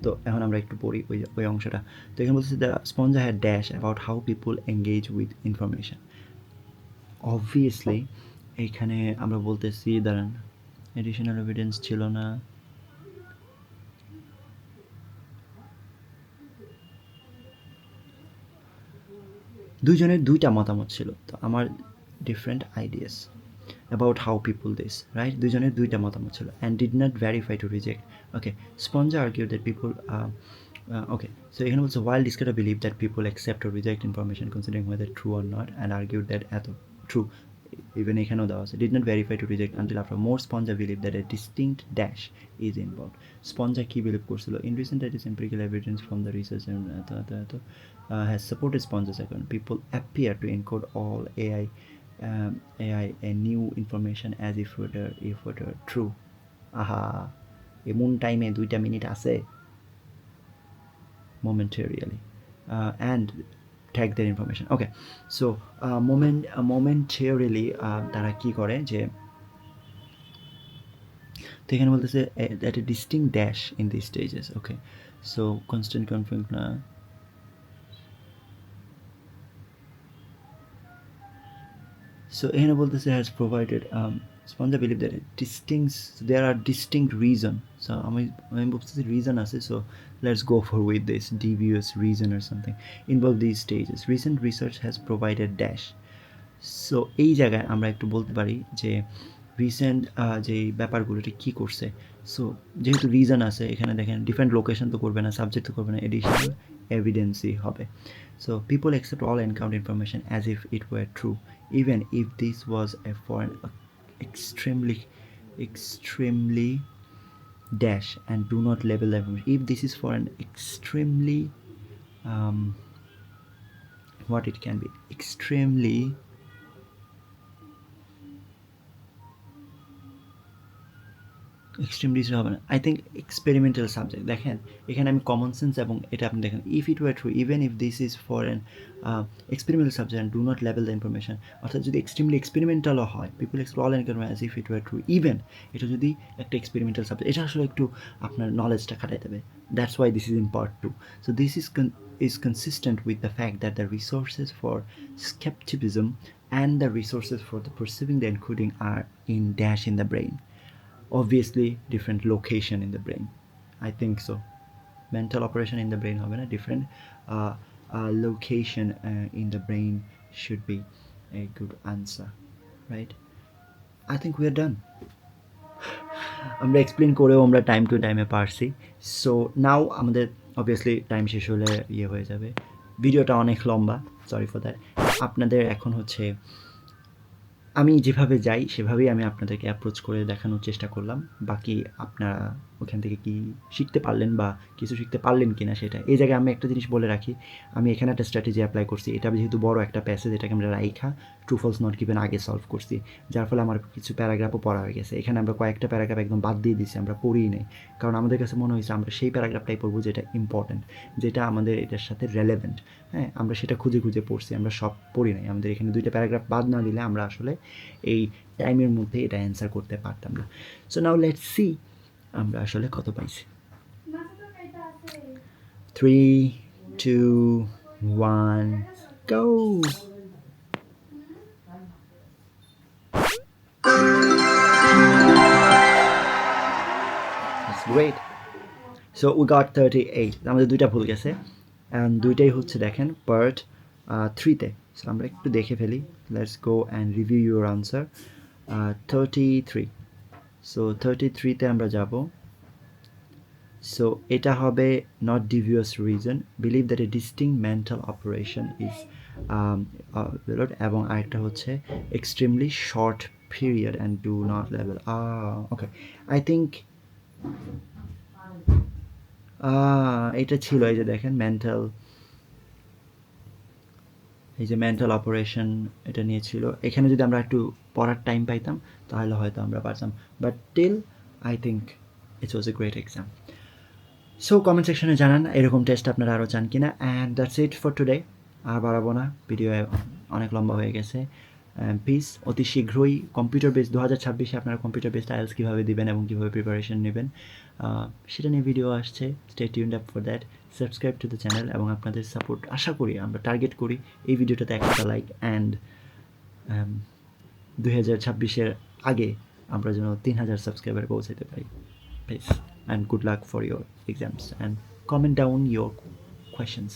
তো এখন আমরা একটু পড়ি ওই অংশটা। তো এখানে বলছে the Spinoza had dash about how people engage with information. Obviously এইখানে আমরা বলতেছি দাঁড়ান এডিশনাল এভিডেন্স ছিল না, দুইজনের দুইটা মতামত ছিল। তো আমার different ideas about how people this, right, দুইজনের দুইটা মতামত ছিল and did not verify to reject. Okay, Spinoza argue that people okay, so এখানে বলছে while Descartes believe that people accept or reject information considering whether true or not and argue that এত true, even এখানেও দেওয়া আছে did not verify to reject until after more Spinoza believe that a distinct dash is involve. স্পঞ্জার key believe করছিল, in recent that is empirical evidence from the research এত has supported Sponger's account. People appear to encode all AI and new information as if it were true. আহা, এমন টাইমে 2টা minute আছে momentarily and tag their information. Okay, so momentarily তারা কি করে যে তো এখানে বলতেছে that a distinct dash in these stages. Okay, so constant conflict না, so এখানে বলতেছে has provided Sponsor believe that there are distinct reason, so আমি বলতেছি reason আছে, so let's go for with this devious reason or something involve these stages. Recent research has provided dash, so এই জায়গায় আমরা একটু বলতে পারি যে রিসেন্ট যে ব্যাপারগুলোটি কী করছে। সো যেহেতু রিজন আছে এখানে দেখেন ডিফারেন্ট লোকেশন তো করবে না, সাবজেক্ট তো করবে না, এডিশনাল এভিডেন্সই হবে। So people accept all encounter information as if it were true, even if this was a foreign extremely dash and do not label the information. If this is for an extremely what it can be extremely extreme ডিস হবে না, I think experimental subject. দেখেন এখানে আমি common sense এবং এটা আপনি দেখেন if it were true even if this is for an experimental subject and do not level the information, অর্থাৎ যদি এক্সট্রিমলি এক্সপেরিমেন্টালও হয় people explore and as if it were true even এটা যদি একটা এক্সপেরিমেন্টাল সাবজেক্ট, এটা আসলে একটু আপনার নলেজটা খাটাই দেবে। That's why this is in part 2. So this is consistent with the fact that the resources for skepticism and the resources for the perceiving the encoding are in dash in the brain. Obviously different location in the brain, I think so. Mental operation in the brain হবে না, different location in the brain should be a good answer, right? I think we are done. আমরা explain করেও আমরা time to টাইমে পারছি। So now আমাদের obviously time শেষ হলে ইয়ে হয়ে যাবে, ভিডিওটা অনেক লম্বা, সরি ফর দ্যাট। আপনাদের এখন হচ্ছে আমি যেভাবে যাই সেভাবেই আমি আপনাদেরকে অ্যাপ্রোচ করে দেখানোর চেষ্টা করলাম। বাকি আপনারা ওখান থেকে কি শিখতে পারলেন বা কিছু শিখতে পারলেন কি না সেটা। এই জায়গায় আমি একটা জিনিস বলে রাখি, আমি এখানে একটা স্ট্র্যাটেজি অ্যাপ্লাই করছি। এটা যেহেতু বড় একটা প্যাসেজ, এটাকে আমরা রাইখা ট্রু ফলস নট গিভেন আগে সলভ করছি, যার ফলে আমার কিছু প্যারাগ্রাফও পড়া হয়ে গেছে। এখানে আমরা কয়েকটা প্যারাগ্রাফ একদম বাদ দিয়ে দিচ্ছি, আমরা পড়িই নেই, কারণ আমাদের কাছে মনে হয়েছে আমরা সেই প্যারাগ্রাফটাই পড়বো যেটা ইম্পর্ট্যান্ট, যেটা আমাদের এটার সাথে রেলেভেন্ট। হ্যাঁ, আমরা সেটা খুঁজে খুঁজে পড়ছি, আমরা সব পড়ি নাই। আমাদের এখানে 2টা প্যারাগ্রাফ বাদ না দিলে আমরা আসলে এই টাইমের মধ্যে এটা অ্যান্সার করতে পারতাম না। সো নাও লেটস সি আমরা আসলে কত পাইছি। 3, 2, 1, go! That's great. So we got 38. আমাদের 2টা ভুল গেছে, অ্যান্ড 2টাই হচ্ছে দেখেন পার্ট 3-তে। সো আমরা একটু দেখে ফেলি। Let's go and review your answer. 33। So 33-তে আমরা যাব। সো এটা হবে not devious reason, believe that a distinct mental operation is এবং আরেকটা হচ্ছে extremely short period and do not level. Okay, I think এটা ছিল, এই যে দেখেন মেন্টাল, এই যে মেন্টাল অপারেশন এটা নিয়ে ছিল। এখানে যদি আমরা একটু পড়ার টাইম পাইতাম তাহলে হয়তো আমরা পারতাম, but till I think it was a great exam. So comment সেকশনে জানান এরকম টেস্ট আপনারা আরও চান কিনা। And that's it for today. আর বাড়াবো না, ভিডিও অনেক লম্বা হয়ে গেছে। প্লিজ অতি শীঘ্রই কম্পিউটার বেস 2026-এ আপনারা কম্পিউটার বেসড আইএলটিএস কীভাবে দিবেন এবং কীভাবে প্রিপারেশন নেবেন সেটা নিয়ে ভিডিও আসছে। Stay tuned up for that. Subscribe to the channel এবং আপনাদের সাপোর্ট আশা করি, আমরা টার্গেট করি এই ভিডিওটাতে 100টা লাইক, অ্যান্ড 2026-এর আগে আমরা যেন 3000 সাবস্ক্রাইবার পৌঁছাতে পারি। Peace and good luck for your exams, and comment down your questions.